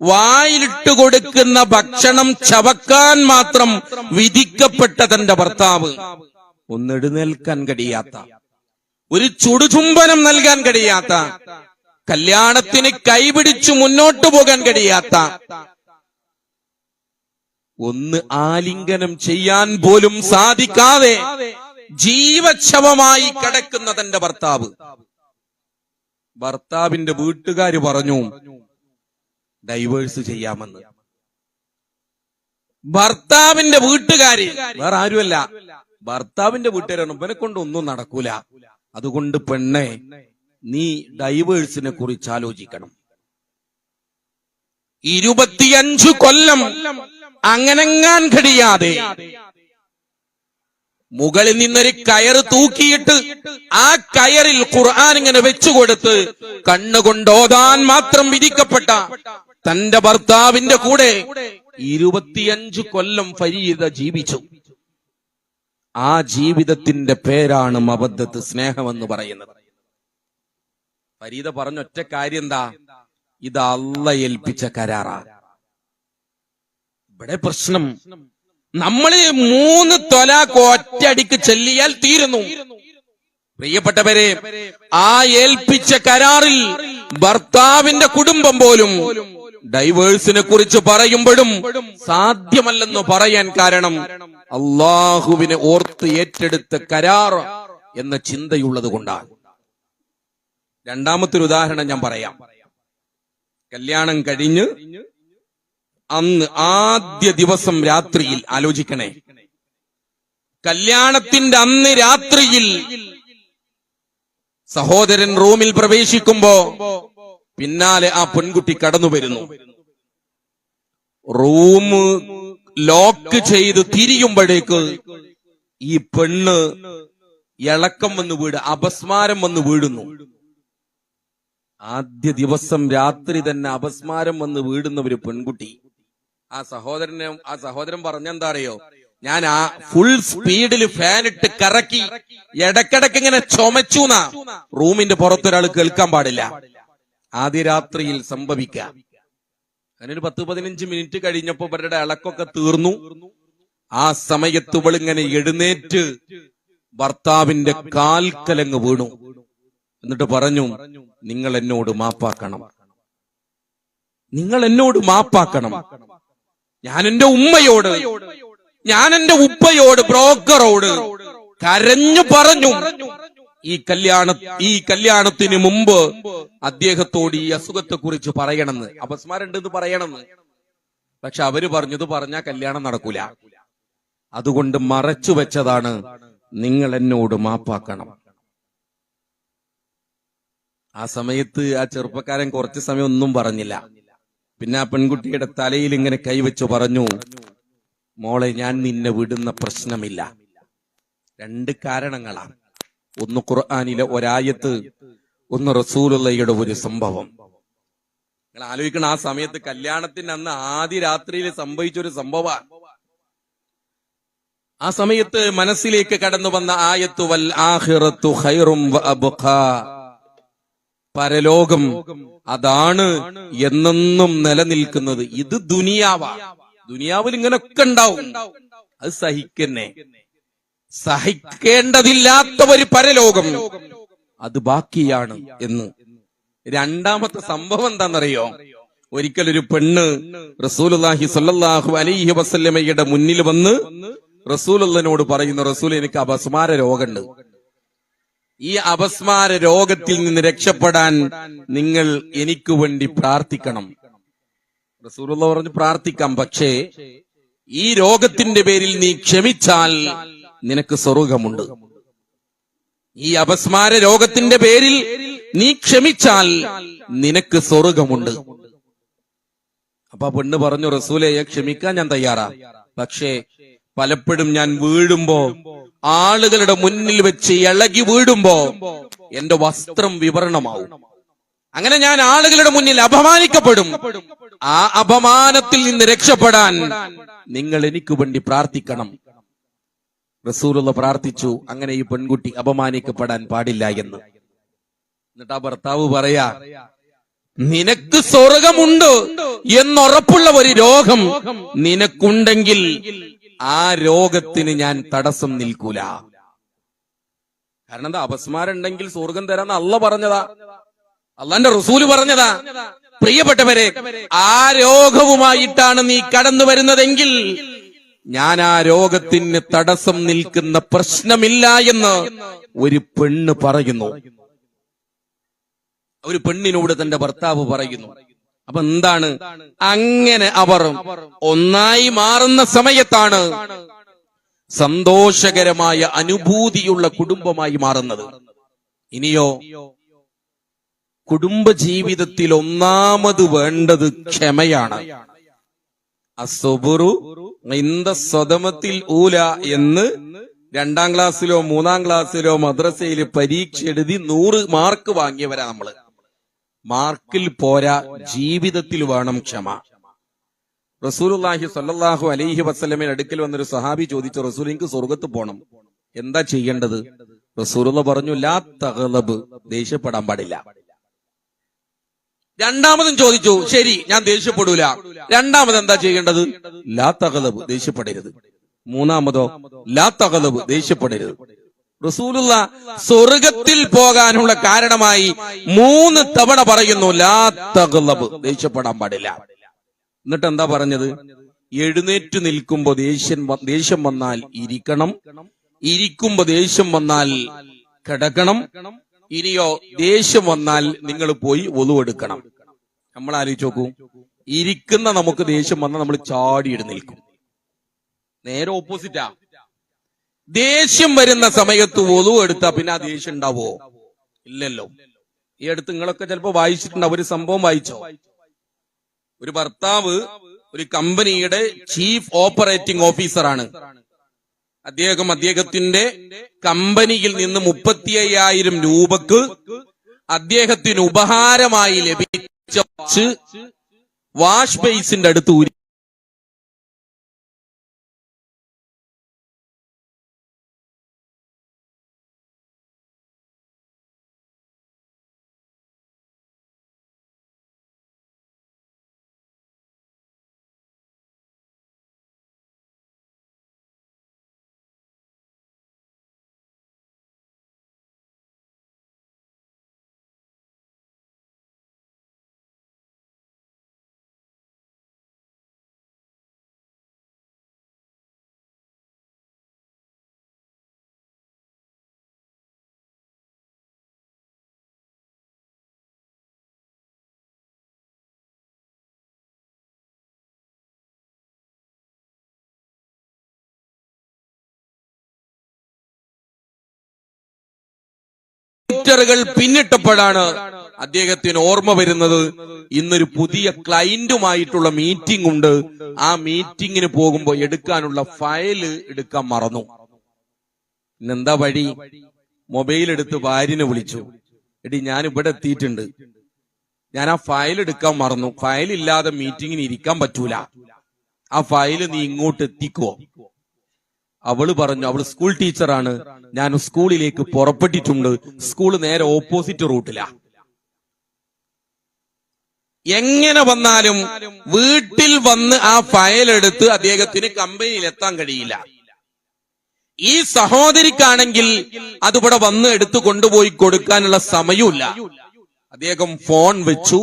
S1: വായിലിട്ട് കൊടുക്കുന്ന ഭക്ഷണം ചവക്കാൻ മാത്രം വിധിക്കപ്പെട്ട തന്റെ ഭർത്താവ് ഒന്നെഴുന്നേൽക്കാൻ കഴിയാത്ത, ഒരു ചുടുചുംബനം നൽകാൻ കഴിയാത്ത, കല്യാണത്തിന് കൈപിടിച്ചു മുന്നോട്ടു പോകാൻ കഴിയാത്ത, ഒന്ന് ആലിംഗനം ചെയ്യാൻ പോലും സാധിക്കാതെ ജീവച്ഛവമായി കിടക്കുന്ന തന്റെ ഭർത്താവ്. ഭർത്താവിന്റെ വീട്ടുകാര് പറഞ്ഞു ഡൈവേഴ്സ് ചെയ്യാമെന്ന്. ഭർത്താവിന്റെ വീട്ടുകാര്, വേറെ ആരുമല്ല, ഭർത്താവിന്റെ വീട്ടുകാരാണ്. ഇവനെ കൊണ്ട് ഒന്നും നടക്കൂല, അതുകൊണ്ട് പെണ്ണെ നീ ഡൈവേഴ്സിനെ കുറിച്ച് ആലോചിക്കണം. 25 കൊല്ലം അങ്ങനെങ്ങാൻ കഴിയാതെ മുകളിൽ നിന്നൊരു കയറ് തൂക്കിയിട്ട് ആ കയറിൽ ഖുർആൻ ഇങ്ങനെ വെച്ചുകൊടുത്ത് കണ്ണുകൊണ്ട് ഓതാൻ മാത്രം വിധിക്കപ്പെട്ട തന്റെ ഭർത്താവിന്റെ കൂടെ 25 കൊല്ലം ഫരീദ ജീവിച്ചു. ആ ജീവിതത്തിന്റെ പേരാണ് മബദ്ദത്ത്, സ്നേഹമെന്ന് പറയുന്നത്. ഫരീദ പറഞ്ഞ ഒറ്റ കാര്യം എന്താ? ഇത് അല്ലാഹ് ഏൽപ്പിച്ച കരാറാ. ഇവിടെ പ്രശ്നം, നമ്മള് 3 ത്വലാഖ് ഒറ്റയടിക്ക് ചൊല്ലിയാൽ തീരുന്നു. പ്രിയപ്പെട്ടവരെ, ആ ഏൽപ്പിച്ച കരാറിൽ ഭർത്താവിന്റെ കുടുംബം പോലും ഡൈവേഴ്സിനെ കുറിച്ച് പറയുമ്പോഴും സാധ്യമല്ലെന്ന് പറയാൻ കാരണം അള്ളാഹുവിനെ ഓർത്ത് ഏറ്റെടുത്ത കരാർ എന്ന ചിന്തയുള്ളത് കൊണ്ടാണ്. രണ്ടാമത്തെ ഒരു ഉദാഹരണം ഞാൻ പറയാം. കല്യാണം കഴിഞ്ഞ് അന്ന് ആദ്യ ദിവസം രാത്രിയിൽ, ആലോചിക്കണേ, കല്യാണത്തിന്റെ അന്ന് രാത്രിയിൽ സഹോദരൻ റൂമിൽ പ്രവേശിക്കുമ്പോ പിന്നാലെ ആ പെൺകുട്ടി കടന്നു വരുന്നു. റൂം ലോക്ക് ചെയ്ത് തിരിയുമ്പോഴേക്ക് ഈ പെണ്ണ് ഇളക്കം വന്ന് അപസ്മാരം വന്ന് വീഴുന്നു. ആദ്യ ദിവസം രാത്രി തന്നെ അപസ്മാരം വന്ന് വീഴുന്ന ഒരു പെൺകുട്ടി. ആ സഹോദരൻ പറഞ്ഞെന്താ അറിയോ, ഞാൻ ആ ഫുൾ സ്പീഡിൽ ഫാനിട്ട് കറക്കി ഇടക്കിടക്ക് ഇങ്ങനെ ചുമച്ചുന്നാ റൂമിന്റെ പുറത്തൊരാൾ കേൾക്കാൻ പാടില്ല. ആദ്യ രാത്രിയിൽ സംഭവിക്കാം. അങ്ങനെ ഒരു 10-15 മിനിറ്റ് കഴിഞ്ഞപ്പോ ഇവരുടെ ഇളക്കൊക്കെ തീർന്നു. ആ സമയത്ത് ഇവളിങ്ങനെ എഴുന്നേറ്റ് ഭർത്താവിന്റെ കാൽക്കലങ്ങ് വീണു. എന്നിട്ട് പറഞ്ഞു, നിങ്ങൾ എന്നോട് മാപ്പാക്കണം, നിങ്ങൾ എന്നോട് മാപ്പാക്കണം. ഞാൻ എന്റെ ഉമ്മയോട്, ഞാൻ എന്റെ ഉപ്പയോട്, ബ്രോക്കറോട് കരഞ്ഞു പറഞ്ഞു ഈ കല്യാണത്തിന് മുമ്പ് അദ്ദേഹത്തോട് ഈ അസുഖത്തെ കുറിച്ച് പറയണമെന്ന്, അപസ്മാരുണ്ടെന്ന് പറയണമെന്ന്. പക്ഷെ അവര് പറഞ്ഞത് പറഞ്ഞാൽ കല്യാണം നടക്കൂല, അതുകൊണ്ട് മറച്ചു വെച്ചതാണ്, നിങ്ങൾ എന്നോട് മാപ്പാക്കണം. ആ സമയത്ത് ആ ചെറുപ്പക്കാരൻ കുറച്ചു സമയം ഒന്നും പറഞ്ഞില്ല. പിന്നെ ആ പെൺകുട്ടിയുടെ തലയിൽ ഇങ്ങനെ കൈവച്ചു പറഞ്ഞു, മോളെ, ഞാൻ നിന്നെ വിടുന്ന പ്രശ്നമില്ല. 2 കാരണങ്ങളാണ്. ഒന്ന് ഖുർആനിലെ ഒരായത്ത്, ഒന്ന് റസൂലുള്ളാഹിയുടെ ഒരു സംഭവം. നിങ്ങൾ ആലോചിക്കണം, ആ സമയത്ത് കല്യാണത്തിന് അന്ന് ആദ്യ രാത്രിയിൽ സംഭവിച്ചൊരു സംഭവമാണ്. ആ സമയത്ത് മനസ്സിലേക്ക് കടന്നു വന്ന ആയത്തു വൽ ആഖിറത്തു ഖൈറും വഅബ്ഖാ, പരലോകം അതാണ് എന്നെന്നും നിലനിൽക്കുന്നത്. ഇത് ദുനിയാവാ. ദുനിയാവിൽ ഇങ്ങനൊക്കെ ഉണ്ടാവും, അത് സഹിക്കേണ്ടതില്ലാത്ത ഒരു പരലോകം, അത് ബാക്കിയാണ് എന്ന്. രണ്ടാമത്തെ സംഭവം എന്താണെന്നറിയോ, ഒരിക്കലൊരു പെണ്ണ് റസൂലുള്ളാഹി സ്വല്ലല്ലാഹു അലൈഹി വസല്ലമയുടെ മുന്നിൽ വന്ന് റസൂലുള്ളാഹിനോട് പറയുന്നു, റസൂൽ, എനിക്ക് അപസ്മാര രോഗമുണ്ട്, ഈ അപസ്മാര രോഗത്തിൽ നിന്ന് രക്ഷപ്പെടാൻ നിങ്ങൾ എനിക്ക് വേണ്ടി പ്രാർത്ഥിക്കണം. റസൂലുള്ളാഹി പറഞ്ഞു, പ്രാർത്ഥിക്കാം, പക്ഷേ ഈ രോഗത്തിന്റെ പേരിൽ നീ ക്ഷമിച്ചാൽ നിനക്ക് സ്വർഗ്ഗമുണ്ട്. ഈ അപസ്മാര രോഗത്തിന്റെ പേരിൽ നീ ക്ഷമിച്ചാൽ നിനക്ക് സ്വർഗ്ഗമുണ്ട്. അപ്പൊ പെണ്ണ് പറഞ്ഞു, റസൂലേ, ക്ഷമിക്കാൻ ഞാൻ തയ്യാറാ, പക്ഷേ പലപ്പോഴും ഞാൻ വീഴുമ്പോ, ആളുകളുടെ മുന്നിൽ വെച്ച് ഇളകി വീഴുമ്പോ എന്റെ വസ്ത്രം വിവരണമാവും. അങ്ങനെ ഞാൻ ആളുകളുടെ മുന്നിൽ അപമാനിക്കപ്പെടും. ആ അപമാനത്തിൽ നിന്ന് രക്ഷപ്പെടാൻ നിങ്ങൾ എനിക്ക് വേണ്ടി പ്രാർത്ഥിക്കണം. റസൂലുള്ള പ്രാർത്ഥിച്ചു. അങ്ങനെ ഈ പെൺകുട്ടി അപമാനിക്കപ്പെടാൻ പാടില്ല എന്ന്. എന്നിട്ട് ആ ഭർത്താവ് പറയാ, നിനക്ക് സ്വർഗമുണ്ട് എന്നുറപ്പുള്ള ഒരു രോഗം നിനക്കുണ്ടെങ്കിൽ ആ രോഗത്തിന് ഞാൻ തടസ്സം നിൽക്കൂല. കാരണം എന്താ, അപസ്മാരുണ്ടെങ്കിൽ സ്വർഗം തരാന്ന് അള്ളാഹ് പറഞ്ഞതാ, അള്ളാന്റെ റസൂല് പറഞ്ഞതാ. പ്രിയപ്പെട്ടവരെ, ആ രോഗവുമായിട്ടാണ് നീ കടന്നു വരുന്നതെങ്കിൽ ഞാൻ ആ രോഗത്തിന് തടസ്സം നിൽക്കുന്ന പ്രശ്നമില്ല എന്ന് ഒരു പെണ്ണ് പറയുന്നു. ഒരു പെണ്ണിനോട് തന്റെ ഭർത്താവ് പറയുന്നു. അപ്പൊ എന്താണ്, അങ്ങനെ അവർ ഒന്നായി മാറുന്ന സമയത്താണ് സന്തോഷകരമായ അനുഭൂതിയുള്ള കുടുംബമായി മാറുന്നത്. ഇനിയോ, കുടുംബജീവിതത്തിൽ ഒന്നാമത് വേണ്ടത് ക്ഷമയാണ്. അസ്സബ്റു ഇൻദ സ്വദമത്തിൽ ഊല എന്ന് 2ാം ക്ലാസ്സിലോ 3ാം ക്ലാസ്സിലോ മദ്രസയിൽ പരീക്ഷ എഴുതി 100 മാർക്ക് വാങ്ങിയവരാ നമ്മള്. മാർക്കിൽ പോരാ, ജീവിതത്തിൽ വേണം ക്ഷമ. റസൂലുള്ളാഹി സ്വല്ലല്ലാഹു അലൈഹി വസല്ലമയുടെ അടുക്കൽ വന്നൊരു സഹാബി ചോദിച്ചു, റസൂൽ, എനിക്ക് സ്വർഗത്ത് പോണം, എന്താ ചെയ്യേണ്ടത്? റസൂലുള്ള പറഞ്ഞു, ലാ തഗ്ളബ്, ദേഷ്യപ്പെടാൻ പാടില്ല. രണ്ടാമതും ചോദിച്ചു, ശരി, ഞാൻ ദേഷ്യപ്പെടൂല, രണ്ടാമത് എന്താ ചെയ്യേണ്ടത്? ലാ തഗ്ളബ്, ദേഷ്യപ്പെടരുത്. മൂന്നാമതോ, ലാ തഗ്ളബ്, ദേഷ്യപ്പെടരുത്. റസൂലുള്ള സ്വർഗത്തിൽ പോകാനുള്ള കാരണമായി 3 തവണ പറയുന്നു, ലാ തഗ്ളബ്, ദേഷ്യപ്പെടാൻ പാടില്ല. എന്നിട്ട് എന്താ പറഞ്ഞത്? എഴുന്നേറ്റ് നിൽക്കുമ്പോ ദേഷ്യം വന്നാൽ ഇരിക്കണം, ഇരിക്കുമ്പോ ദേഷ്യം വന്നാൽ കിടക്കണം, ഇനിയോ ദേഷ്യം വന്നാൽ നിങ്ങൾ പോയി ഒളു എടുക്കണം. നമ്മൾ ആലോചിച്ച് നോക്കൂ, ഇരിക്കുന്ന നമുക്ക് ദേഷ്യം വന്നാൽ നമ്മൾ ചാടി എഴുന്നേൽക്കും. നേരെ ഓപ്പോസിറ്റാ. ദേഷ്യം വരുന്ന സമയത്ത് ഒളു എടുത്താ പിന്നെ ആ ദേഷ്യം ഉണ്ടാവോ? ഇല്ലല്ലോ. ഈ അടുത്ത് നിങ്ങളൊക്കെ ചിലപ്പോ വായിച്ചിട്ടുണ്ടാവും, ഒരു സംഭവം വായിച്ചോ? ഒരു ഭർത്താവ് ഒരു കമ്പനിയുടെ ചീഫ് ഓപ്പറേറ്റിംഗ് ഓഫീസറാണ്. അദ്ദേഹത്തിന്റെ കമ്പനിയിൽ നിന്ന് 35,000 രൂപക്ക് അദ്ദേഹത്തിന് ഉപഹാരമായി ലഭിച്ച വാഷ് ബേസിന്റെ അടുത്ത് ഊരി കൾ പിന്നിട്ടപ്പോഴാണ് അദ്ദേഹത്തിന് ഓർമ്മ വരുന്നത്, ഇന്നൊരു പുതിയ ക്ലയന്റുമായിട്ടുള്ള മീറ്റിംഗ് ഉണ്ട്. ആ മീറ്റിംഗിന് പോകുമ്പോ എടുക്കാനുള്ള ഫയല് എടുക്കാൻ മറന്നു. ഇന്നെന്താ വഴി? മൊബൈൽ എടുത്ത് ഭാര്യനെ വിളിച്ചു, എടി ഞാൻ ഇവിടെ എത്തിയിട്ടുണ്ട്, ഞാൻ ആ ഫയൽ എടുക്കാൻ മറന്നു, ഫയൽ ഇല്ലാതെ മീറ്റിംഗിന് ഇരിക്കാൻ പറ്റൂല, ആ ഫയല് നീ ഇങ്ങോട്ട് എത്തിക്കുവോ? അവള് പറഞ്ഞു, അവള് സ്കൂൾ ടീച്ചറാണ്, ഞാൻ സ്കൂളിലേക്ക് പുറപ്പെട്ടിട്ടുണ്ട്, സ്കൂള് നേരെ ഓപ്പോസിറ്റ് റൂട്ടിലാ. എങ്ങനെ വന്നാലും വീട്ടിൽ വന്ന് ആ ഫയൽ എടുത്ത് അദ്ദേഹത്തിന് കമ്പനിയിൽ എത്താൻ കഴിയില്ല. ഈ സഹോദരിക്കാണെങ്കിൽ അതിവിടെ വന്ന് എടുത്തു കൊണ്ടുപോയി കൊടുക്കാനുള്ള സമയമില്ല. അദ്ദേഹം ഫോൺ വെച്ചു,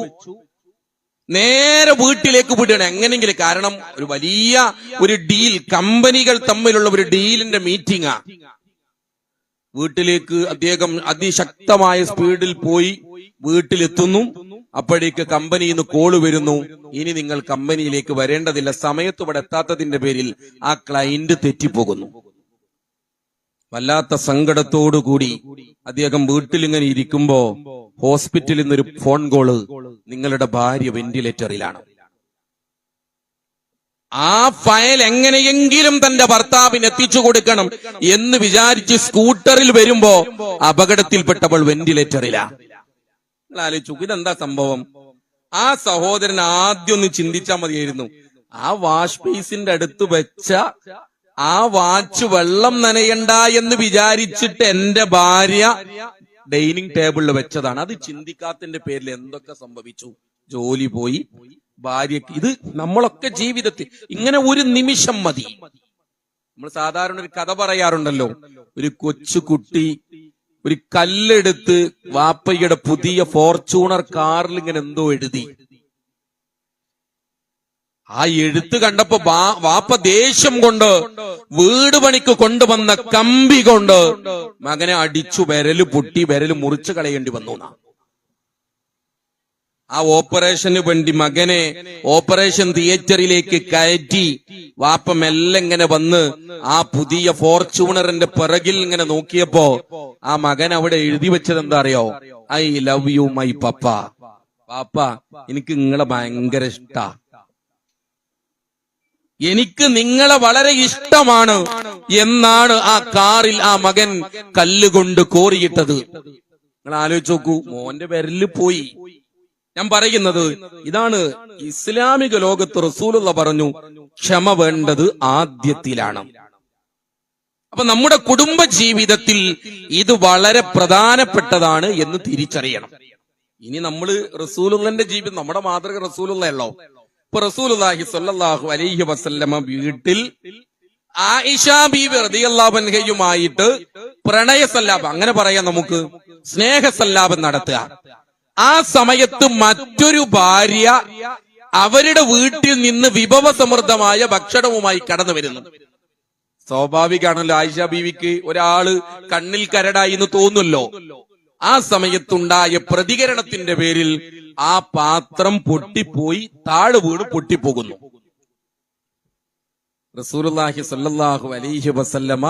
S1: നേരെ വീട്ടിലേക്ക് വിടുകയാണ് എങ്ങനെങ്കിലും. കാരണം ഒരു വലിയ ഒരു ഡീൽ, കമ്പനികൾ തമ്മിലുള്ള ഒരു ഡീലിന്റെ മീറ്റിംഗാ. വീട്ടിലേക്ക് അദ്ദേഹം അതിശക്തമായ സ്പീഡിൽ പോയി വീട്ടിലെത്തുന്നു. അപ്പോഴേക്ക് കമ്പനിയിൽ നിന്ന് കോള് വരുന്നു, ഇനി നിങ്ങൾ കമ്പനിയിലേക്ക് വരേണ്ടതില്ല, സമയത്ത് ഇവിടെ എത്താത്തതിന്റെ പേരിൽ ആ ക്ലയന്റ് തെറ്റിപ്പോകുന്നു. വല്ലാത്ത സങ്കടത്തോടുകൂടി അദ്ദേഹം വീട്ടിലിങ്ങനെ ഇരിക്കുമ്പോ ഹോസ്പിറ്റലിൽ നിന്നൊരു ഫോൺ കോള്, നിങ്ങളുടെ ഭാര്യ വെന്റിലേറ്ററിലാണ്. ആ ഫയൽ എങ്ങനെയെങ്കിലും തന്റെ ഭർത്താവിന് എത്തിച്ചു കൊടുക്കണം എന്ന് വിചാരിച്ച് സ്കൂട്ടറിൽ വരുമ്പോ അപകടത്തിൽപ്പെട്ടവൾ വെന്റിലേറ്ററിലാ. നിങ്ങൾ ആലോചിച്ചു, ഇതെന്താ സംഭവം? ആ സഹോദരൻ ആദ്യം ഒന്ന് ചിന്തിച്ചാൽ മതിയായിരുന്നു, ആ വാഷ് ബേസിന്റെ അടുത്ത് വെച്ച ആ വാച്ച് വെള്ളം നനയണ്ട എന്ന് വിചാരിച്ചിട്ട് എന്റെ ഭാര്യ ഡൈനിങ് ടേബിളിൽ വെച്ചതാണ്. അത് ചിന്തിക്കാത്തതിന്റെ പേരിൽ എന്തൊക്കെ സംഭവിച്ചു? ജോലി പോയി, ഭാര്യക്ക്. ഇത് നമ്മളൊക്കെ ജീവിതത്തിൽ ഇങ്ങനെ ഒരു നിമിഷം മതി. നമ്മൾ സാധാരണ ഒരു കഥ പറയാറുണ്ടല്ലോ, ഒരു കൊച്ചുകുട്ടി ഒരു കല്ലെടുത്ത് വാപ്പയുടെ പുതിയ ഫോർച്യൂണർ കാറിൽ ഇങ്ങനെ എന്തോ എഴുതി. ആ എഴുത്ത് കണ്ടപ്പോ വാപ്പ ദേഷ്യം കൊണ്ട് വീട് പണിക്ക് കൊണ്ടുവന്ന കമ്പി കൊണ്ട് മകനെ അടിച്ചു, വിരല് പൊട്ടി, വിരല് മുറിച്ചു കളയേണ്ടി വന്നു. ആ ഓപ്പറേഷന് വേണ്ടി മകനെ ഓപ്പറേഷൻ തിയേറ്ററിലേക്ക് കയറ്റി വാപ്പ മെല്ലെ ഇങ്ങനെ വന്ന് ആ പുതിയ ഫോർച്യൂണറിന്റെ പിറകിൽ ഇങ്ങനെ നോക്കിയപ്പോ ആ മകൻ അവിടെ എഴുതി വെച്ചത് എന്താ അറിയോ? ഐ ലവ് യു മൈ പപ്പ. പാപ്പ, എനിക്ക് നിങ്ങളെ ഭയങ്കര ഇഷ്ടാ, എനിക്ക് നിങ്ങളെ വളരെ ഇഷ്ടമാണ് എന്നാണ് ആ കാറിൽ ആ മകൻ കല്ലുകൊണ്ട് കോറിയിട്ടത്. നിങ്ങൾ ആലോചിച്ച് നോക്കൂ, മോന്റെ വിരല് പോയി. ഞാൻ പറയുന്നത് ഇതാണ്, ഇസ്ലാമിക ലോകത്ത് റസൂലുള്ള പറഞ്ഞു, ക്ഷമ വേണ്ടത് ആദ്യത്തിലാണ്. അപ്പൊ നമ്മുടെ കുടുംബ ജീവിതത്തിൽ ഇത് വളരെ പ്രധാനപ്പെട്ടതാണ് എന്ന് തിരിച്ചറിയണം. ഇനി നമ്മള് റസൂലുള്ളാന്റെ ജീവിതം, നമ്മുടെ മാതൃക റസൂലുള്ളയല്ലോ. ഇപ്പൊ റസൂലുള്ളാഹി സ്വല്ലല്ലാഹു അലൈഹി വസല്ലമ വീട്ടിൽ ആയിഷ ബീവി റളിയല്ലാഹു അൻഹയുമായിട്ട് പ്രണയസല്ലാപം, അങ്ങനെ പറയാം നമുക്ക്, സ്നേഹസല്ലാപം നടത്തുക. ആ സമയത്ത് മറ്റൊരു ഭാര്യ അവരുടെ വീട്ടിൽ നിന്ന് വിഭവസമൃദ്ധമായ ഭക്ഷണവുമായി കടന്നു വരുന്നു. സ്വാഭാവികമാണല്ലോ, ആയിഷ ബീവിക്ക് ഒരാള് കണ്ണിൽ കരടായി എന്ന് തോന്നുമല്ലോ. ആ സമയത്തുണ്ടായ പ്രതികരണത്തിന്റെ പേരിൽ ആ പാത്രം പൊട്ടിപ്പോയി താഴെ വീണ് പൊട്ടിപ്പോകുന്നു. റസൂലുള്ളാഹി സ്വല്ലല്ലാഹു അലൈഹി വസല്ലമ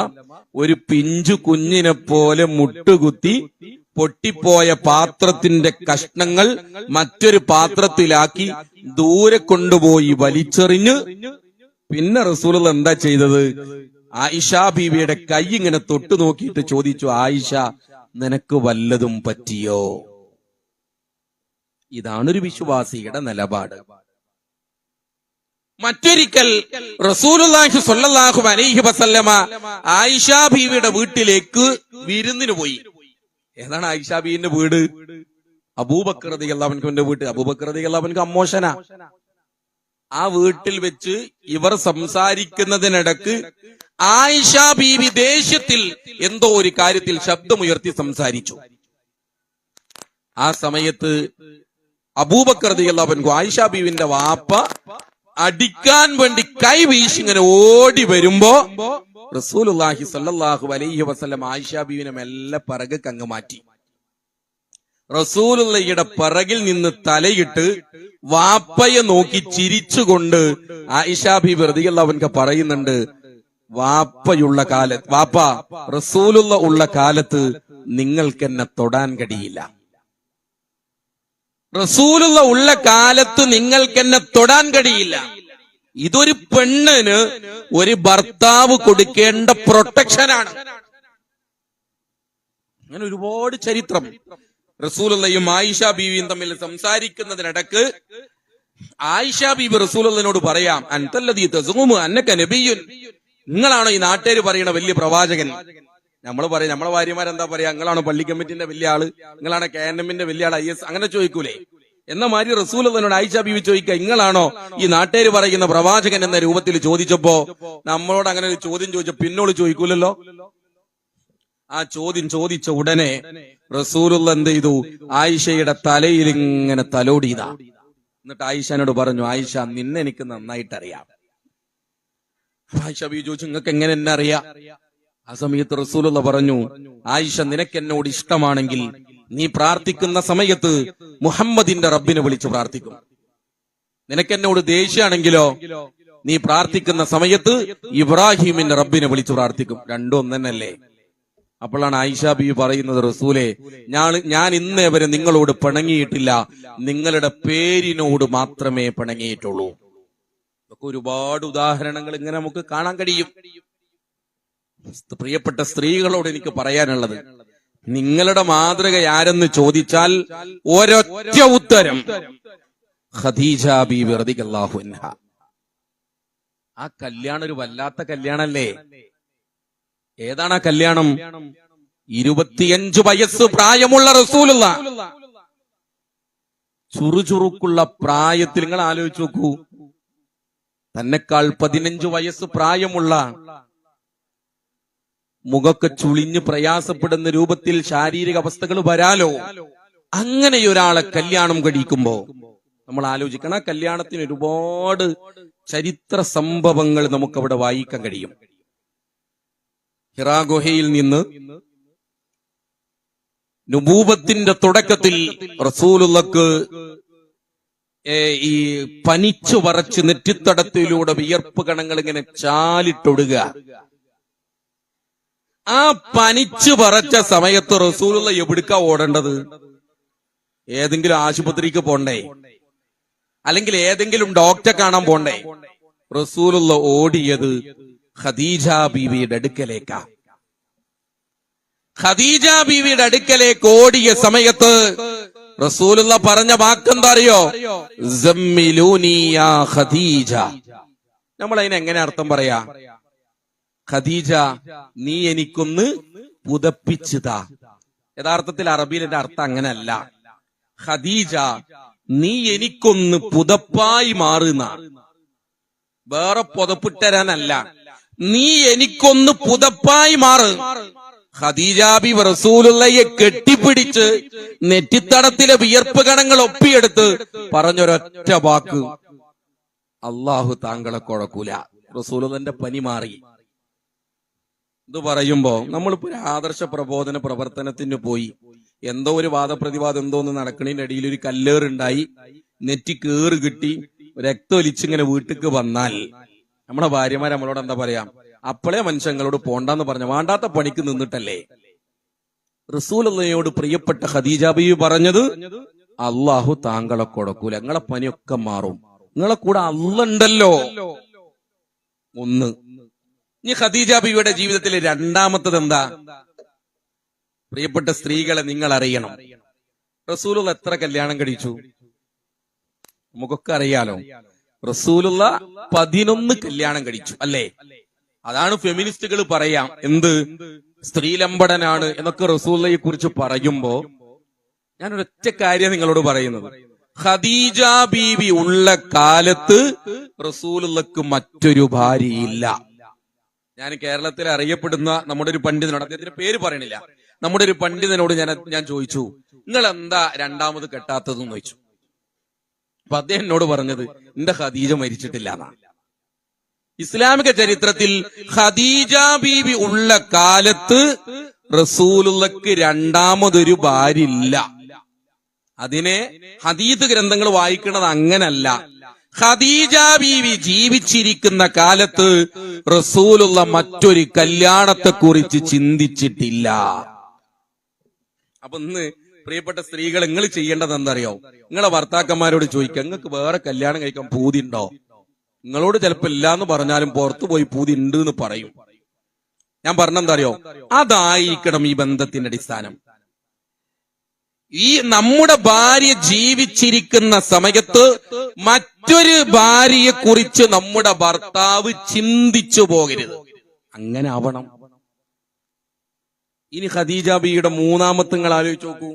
S1: ഒരു പിഞ്ചു കുഞ്ഞിനെ പോലെ മുട്ടുകുത്തി പൊട്ടിപ്പോയ പാത്രത്തിന്റെ കഷ്ണങ്ങൾ മറ്റൊരു പാത്രത്തിലാക്കി ദൂരെ കൊണ്ടുപോയി വലിച്ചെറിഞ്ഞ് പിന്നെ റസൂലുള്ള എന്താ ചെയ്തത്? ആയിഷ ബീവിയുടെ കൈ ഇങ്ങനെ തൊട്ടു നോക്കിയിട്ട് ചോദിച്ചു, ആയിഷ, നിനക്ക് വല്ലതും പറ്റിയോ? ഇതാണൊരു വിശ്വാസിയുടെ നിലപാട്. മറ്റൊരിക്കൽ റസൂലുള്ളാഹി സ്വല്ലല്ലാഹു അലൈഹി വസല്ലമ ആയിഷ ബീവിയുടെ വീട്ടിലേക്ക് വിരുന്നിന് പോയി. ഏതാണ് ആയിഷ ബീവിന്റെ വീട്? അബൂബക്കർ റളിയല്ലാഹു അൻഹുവിന്റെ വീട്. അബൂബക്കർ റളിയല്ലാഹു അൻഹു അമ്മോശനാ. ആ വീട്ടിൽ വെച്ച് ഇവർ സംസാരിക്കുന്നതിനിടക്ക് ആയിഷ ബീവി ദേഷ്യത്തിൽ എന്തോ ഒരു കാര്യത്തിൽ ശബ്ദമുയർത്തി സംസാരിച്ചു. ആ സമയത്ത് അബൂബക്കർ റളിയല്ലാഹു അൻഹു ആയിഷ ബീവിന്റെ വാപ്പ അടിക്കാൻ വേണ്ടി കൈ വീശി ഇങ്ങനെ ഓടി വരുമ്പോ റസൂലുള്ളാഹി സ്വല്ലല്ലാഹു അലൈഹി വസല്ലം ആയിഷ ബീവിനെ മെല്ലെ പിറകെ കങ്ങ് മാറ്റി. റസൂലുള്ളയുടെ പിറകിൽ നിന്ന് തലയിട്ട് വാപ്പയെ നോക്കി ചിരിച്ചുകൊണ്ട് ആയിഷ ബീവി റളിയല്ലാഹു അൻഹ പറയുന്നുണ്ട്, വാപ്പയുള്ള കാലത്ത്, വാപ്പ റസൂലുള്ള ഉള്ള കാലത്ത് നിങ്ങൾക്ക് എന്നെ തൊടാൻ കഴിയില്ല. റസൂലുള്ള ഉള്ള കാലത്ത് നിങ്ങൾക്ക് എന്നെ തൊടാൻ കഴിയില്ല. ഇതൊരു പെണ്ണിന് ഒരു ഭർത്താവ് കൊടുക്കേണ്ട പ്രൊട്ടക്ഷനാണ്. അങ്ങനെ ഒരുപാട് ചരിത്രം. റസൂലുള്ളയും ആയിഷ ബീവിയും തമ്മിൽ സംസാരിക്കുന്നതിനിടക്ക് ആയിഷ ബീവി റസൂലുള്ളയോട് പറയാം, അൻതല്ലദീ തസുമു അന്നക നബിയ്യുൻ, നിങ്ങളാണോ ഈ നാട്ടുകാർ പറയുന്ന വലിയ പ്രവാചകൻ? നമ്മള് പറയും, നമ്മളെ ഭാര്യമാരെന്താ പറയാ, നിങ്ങളാണോ പള്ളി കമ്മിറ്റിന്റെ വലിയ ആള്, നിങ്ങളാണ് KNM വലിയ ആൾ, IS, അങ്ങനെ ചോദിക്കൂലേ? എന്ന മാതിരി റസൂലുള്ളയോട് ആയിഷ ബീവി ചോദിക്കുക, നിങ്ങളാണോ ഈ നാട്ടുകാർ പറയുന്ന പ്രവാചകൻ എന്ന രൂപത്തിൽ ചോദിച്ചപ്പോ നമ്മളോട് അങ്ങനെ ഒരു ചോദ്യം ചോദിച്ച പിന്നോട് ചോദിക്കൂലല്ലോ. ആ ചോദ്യം ചോദിച്ച ഉടനെ റസൂലുള്ള എന്ത് ചെയ്തു? ആയിഷയുടെ തലയിൽ ഇങ്ങനെ തലോടിയതാ. എന്നിട്ട് ആയിഷനോട് പറഞ്ഞു, ആയിഷ, നിന്നെ എനിക്ക് നന്നായിട്ടറിയാം. ആയിഷ ബീവി ചോദിച്ചു, നിങ്ങൾക്ക് എങ്ങനെ എന്നെ അറിയാം? ആ സമയത്ത് റസൂലുള്ള പറഞ്ഞു, ആയിഷ, നിനക്ക് എന്നോട് ഇഷ്ടമാണെങ്കിൽ നീ പ്രാർത്ഥിക്കുന്ന സമയത്ത് മുഹമ്മദിന്റെ റബ്ബിനെ വിളിച്ച് പ്രാർത്ഥിക്കും. നിനക്ക് എന്നോട് ദേഷ്യാണെങ്കിലോ നീ പ്രാർത്ഥിക്കുന്ന സമയത്ത് ഇബ്രാഹിമിന്റെ റബ്ബിനെ വിളിച്ച് പ്രാർത്ഥിക്കും. രണ്ടും ഒന്നല്ലേ? അപ്പോഴാണ് ആയിഷ ബീവി പറയുന്നത്, റസൂലേ, ഞാൻ ഇന്നേ വരെ നിങ്ങളോട് പിണങ്ങിയിട്ടില്ല, നിങ്ങളുടെ പേരിനോട് മാത്രമേ പിണങ്ങിയിട്ടുള്ളൂ. ഇതൊക്കെ ഒരുപാട് ഉദാഹരണങ്ങൾ ഇങ്ങനെ നമുക്ക് കാണാൻ കഴിയും. പ്രിയപ്പെട്ട സ്ത്രീകളോട് എനിക്ക് പറയാനുള്ളത്, നിങ്ങളുടെ മാതൃക ആരെന്ന് ചോദിച്ചാൽ ഒരൊറ്റ ഉത്തരം, ഖദീജ ബീവി റളിയല്ലാഹു അൻഹ. ആ കല്യാണം ഒരു വല്ലാത്ത കല്യാണല്ലേ? ഏതാണ് ആ കല്യാണം? 25 വയസ്സ് പ്രായമുള്ള റസൂലുള്ള, ചുറുചുറുക്കുള്ള പ്രായത്തിൽ, നിങ്ങൾ ആലോചിച്ച് നോക്കൂ, തന്നെക്കാൾ 15 വയസ്സ് പ്രായമുള്ള, മുഖമൊക്കെ ചുളിഞ്ഞ് പ്രയാസപ്പെടുന്ന രൂപത്തിൽ ശാരീരിക അവസ്ഥകൾ വരാലോ, അങ്ങനെ ഒരാളെ കല്യാണം കഴിക്കുമ്പോ നമ്മൾ ആലോചിക്കണം. ആ കല്യാണത്തിന് ഒരുപാട് ചരിത്ര സംഭവങ്ങൾ നമുക്കവിടെ വായിക്കാൻ കഴിയും. ഹിറാ ഗുഹയിൽ നിന്ന് നുബൂവത്തിന്റെ തുടക്കത്തിൽ റസൂലുള്ളാക്ക് ഈ പനിച്ചു വരച്ച് നെറ്റിത്തടത്തിലൂടെ വിയർപ്പ് കണങ്ങൾ ഇങ്ങനെ ചാലിട്ടൊടുക. ആ പനിച്ചു പറച്ച സമയത്ത് റസൂലുള്ള എവിടുക്കാ ഓടേണ്ടത്? ഏതെങ്കിലും ആശുപത്രിക്ക് പോണ്ടേ? അല്ലെങ്കിൽ ഏതെങ്കിലും ഡോക്ടറെ കാണാൻ പോണ്ടേ? റസൂലുള്ള ഓടിയത് ഖദീജ ബീവിയുടെ അടുക്കലേക്കാ. ഖദീജ ബീവിയുടെ അടുക്കലേക്ക് ഓടിയ സമയത്ത് റസൂലുള്ള പറഞ്ഞ വാക്കെന്താ അറിയോ? സമ്മിലൂനി യാ ഖദീജ. നമ്മൾ അതിന് എങ്ങനെ അർത്ഥം പറയാ? ഖദീജ, നീ എനിക്കൊന്ന് പുതപ്പിച്ചതാ. യഥാർത്ഥത്തിൽ അറബിയിൽ എന്റെ അർത്ഥം അങ്ങനെയല്ല. ഖദീജ, നീ എനിക്കൊന്ന് പുതപ്പായി മാറുന്ന, വേറെ പുതപ്പിട്ടരാനല്ല, നീ എനിക്കൊന്ന് പുതപ്പായി മാറ്. ഖദീജ ബീവി റസൂലുള്ളയെ കെട്ടിപ്പിടിച്ച് നെറ്റിത്തടത്തിലെ വിയർപ്പ് കണങ്ങൾ ഒപ്പിയെടുത്ത് പറഞ്ഞൊരൊറ്റ വാക്ക്, അള്ളാഹു താങ്കളെ കുഴക്കൂല. റസൂലുള്ളാന്റെ പനി മാറി. ഇത് പറയുമ്പോ നമ്മളിപ്പോ ഒരു ആദർശ പ്രബോധന പ്രവർത്തനത്തിന് പോയി എന്തോ ഒരു വാദപ്രതിവാദം എന്തോന്ന് നടക്കണതിന്റെ ഇടയിൽ ഒരു കല്ലേറുണ്ടായി, നെറ്റി കേറ് കിട്ടി, രക്തം ഒലിച്ചിങ്ങനെ വീട്ടിക്ക് വന്നാൽ നമ്മുടെ ഭാര്യമാർ നമ്മളോട് എന്താ പറയാ? അപ്പോഴേ മനുഷ്യങ്ങളോട് പോണ്ടെന്ന് പറഞ്ഞ വേണ്ടാത്ത പണിക്ക് നിന്നിട്ടല്ലേ? റസൂലുള്ളാഹിയോട് പ്രിയപ്പെട്ട ഖദീജ ബീവി പറഞ്ഞത്, അള്ളാഹു താങ്കളെ കൊടുക്കൂല, നിങ്ങളെ പനിയൊക്കെ മാറും, നിങ്ങളെ കൂടെ അള്ളണ്ടല്ലോ. ഒന്ന്. ഇനി ഖദീജ ബീവിയുടെ ജീവിതത്തിലെ രണ്ടാമത്തത് എന്താ? പ്രിയപ്പെട്ട സ്ത്രീകളെ നിങ്ങൾ അറിയണം, റസൂലുള്ള എത്ര കല്യാണം കഴിച്ചു? നമുക്കൊക്കെ അറിയാലോ. റസൂലുള്ള 11 കല്യാണം കഴിച്ചു, അല്ലേ? അതാണ് ഫെമിനിസ്റ്റുകൾ പറയാം എന്ത്, സ്ത്രീലമ്പടനാണ് എന്നൊക്കെ റസൂലുള്ളയെ കുറിച്ച് പറയുമ്പോ ഞാൻ ഒരൊറ്റ കാര്യം നിങ്ങളോട് പറയുന്നത്, ഖദീജ ബീവി ഉള്ള കാലത്ത് റസൂലുള്ളക്ക് മറ്റൊരു ഭാര്യയില്ല. ഞാൻ കേരളത്തിൽ അറിയപ്പെടുന്ന നമ്മുടെ ഒരു പണ്ഡിതനോട്, അദ്ദേഹത്തിന്റെ പേര് പറയണില്ല, നമ്മുടെ ഒരു പണ്ഡിതനോട് ഞാൻ ചോദിച്ചു, നിങ്ങൾ എന്താ രണ്ടാമത് കെട്ടാത്തതെന്ന് ചോദിച്ചു. അപ്പൊ അദ്ദേഹം എന്നോട് പറഞ്ഞത്, എന്റെ ഖദീജ മരിച്ചിട്ടില്ല എന്നാണ്. ഇസ്ലാമിക ചരിത്രത്തിൽ ഖദീജ ബീവി ഉള്ള കാലത്ത് റസൂലുള്ളക്ക് രണ്ടാമതൊരു ഭാര്യ ഇല്ല. അതിനെ ഹദീസ് ഗ്രന്ഥങ്ങൾ വായിക്കുന്നത് അങ്ങനല്ല. ഖദീജ ബീവി ജീവിച്ചിരിക്കുന്ന കാലത്ത് റസൂലുള്ള മറ്റൊരു കല്യാണത്തെ കുറിച്ച് ചിന്തിച്ചിട്ടില്ല. അപ്പൊ ഇന്ന് പ്രിയപ്പെട്ട സ്ത്രീകൾ, നിങ്ങൾ ചെയ്യേണ്ടത് എന്തറിയോ? നിങ്ങളെ ഭർത്താക്കന്മാരോട് ചോദിക്കുക, നിങ്ങൾക്ക് വേറെ കല്യാണം കഴിക്കാൻ പൂതി ഉണ്ടോ? നിങ്ങളോട് ചിലപ്പോ ഇല്ലാന്ന് പറഞ്ഞാലും പുറത്തു പോയി പൂതി ഉണ്ട് എന്ന് പറയും. ഞാൻ പറഞ്ഞെന്താ അറിയോ? അതായിരിക്കണം ഈ ബന്ധത്തിന്റെ അടിസ്ഥാനം. ഈ നമ്മുടെ ഭാര്യ ജീവിച്ചിരിക്കുന്ന സമയത്ത് മറ്റൊരു ഭാര്യയെ കുറിച്ച് നമ്മുടെ ഭർത്താവ് ചിന്തിച്ചു പോകരുത്. അങ്ങനെ ആവണം. ഇനി ഖദീജ ബീവിയുടെ മൂന്നാമത്തെ നിങ്ങൾ ആലോചിച്ച് നോക്കൂ.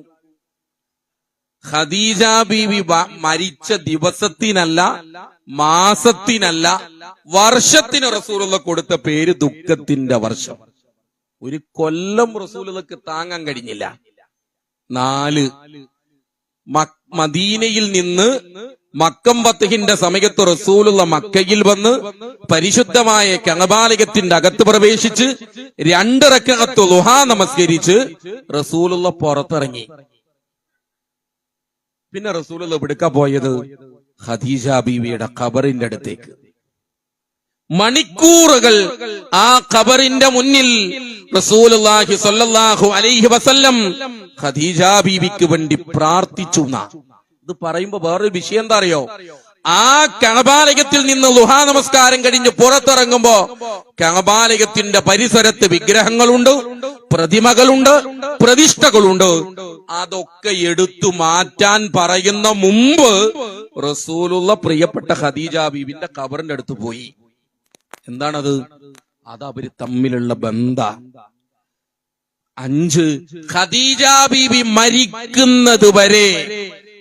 S1: ഖദീജ ബീവി മരിച്ച ദിവസത്തിനല്ല, മാസത്തിനല്ല, വർഷത്തിന് റസൂലുള്ള കൊടുത്ത പേര് ദുഃഖത്തിന്റെ വർഷം. ഒരു കൊല്ലം റസൂലുള്ളാഹിക്ക് താങ്ങാൻ കഴിഞ്ഞില്ല. 4 മദീനയിൽ നിന്ന് മക്കം ഫത്ഹിന്റെ സമയത്ത് റസൂലുള്ള മക്കയിൽ വന്ന് പരിശുദ്ധമായ കഅബാലയത്തിന്റെ അകത്ത് പ്രവേശിച്ച് 2 റക്അത്ത് ളുഹാ നമസ്കരിച്ച് റസൂലുള്ള പുറത്തിറങ്ങി. പിന്നെ റസൂലുള്ള എവിടേക്കാ പോയത്? ഖദീജ ബീവിയുടെ ഖബറിന്റെ അടുത്തേക്ക്. മണിക്കൂറുകൾ ആ ഖബറിന്റെ മുന്നിൽ റസൂലുള്ളാഹി സ്വല്ലല്ലാഹു അലൈഹി വസല്ലം ഖദീജ ബീവിക്ക് വേണ്ടി പ്രാർത്ഥിച്ചു. ഇത് പറയുമ്പോ വേറൊരു വിഷയം എന്താ അറിയോ? ആ കഅബാലയത്തിൽ നിന്ന് ളുഹാ നമസ്കാരം കഴിഞ്ഞ് പുറത്തിറങ്ങുമ്പോ കഅബാലയത്തിന്റെ പരിസരത്ത് വിഗ്രഹങ്ങളുണ്ട്, പ്രതിമകളുണ്ട്, പ്രതിഷ്ഠകളുണ്ട്. അതൊക്കെ എടുത്തു മാറ്റാൻ പറയുന്ന മുമ്പ് റസൂലുള്ള പ്രിയപ്പെട്ട ഖദീജ ബീവിന്റെ ഖബറിന്റെ അടുത്ത് പോയി. എന്താണത്? അത് അവര് തമ്മിലുള്ള ബന്ധ. 5 ഖദീജ ബീവി മരിക്കുന്നത് വരെ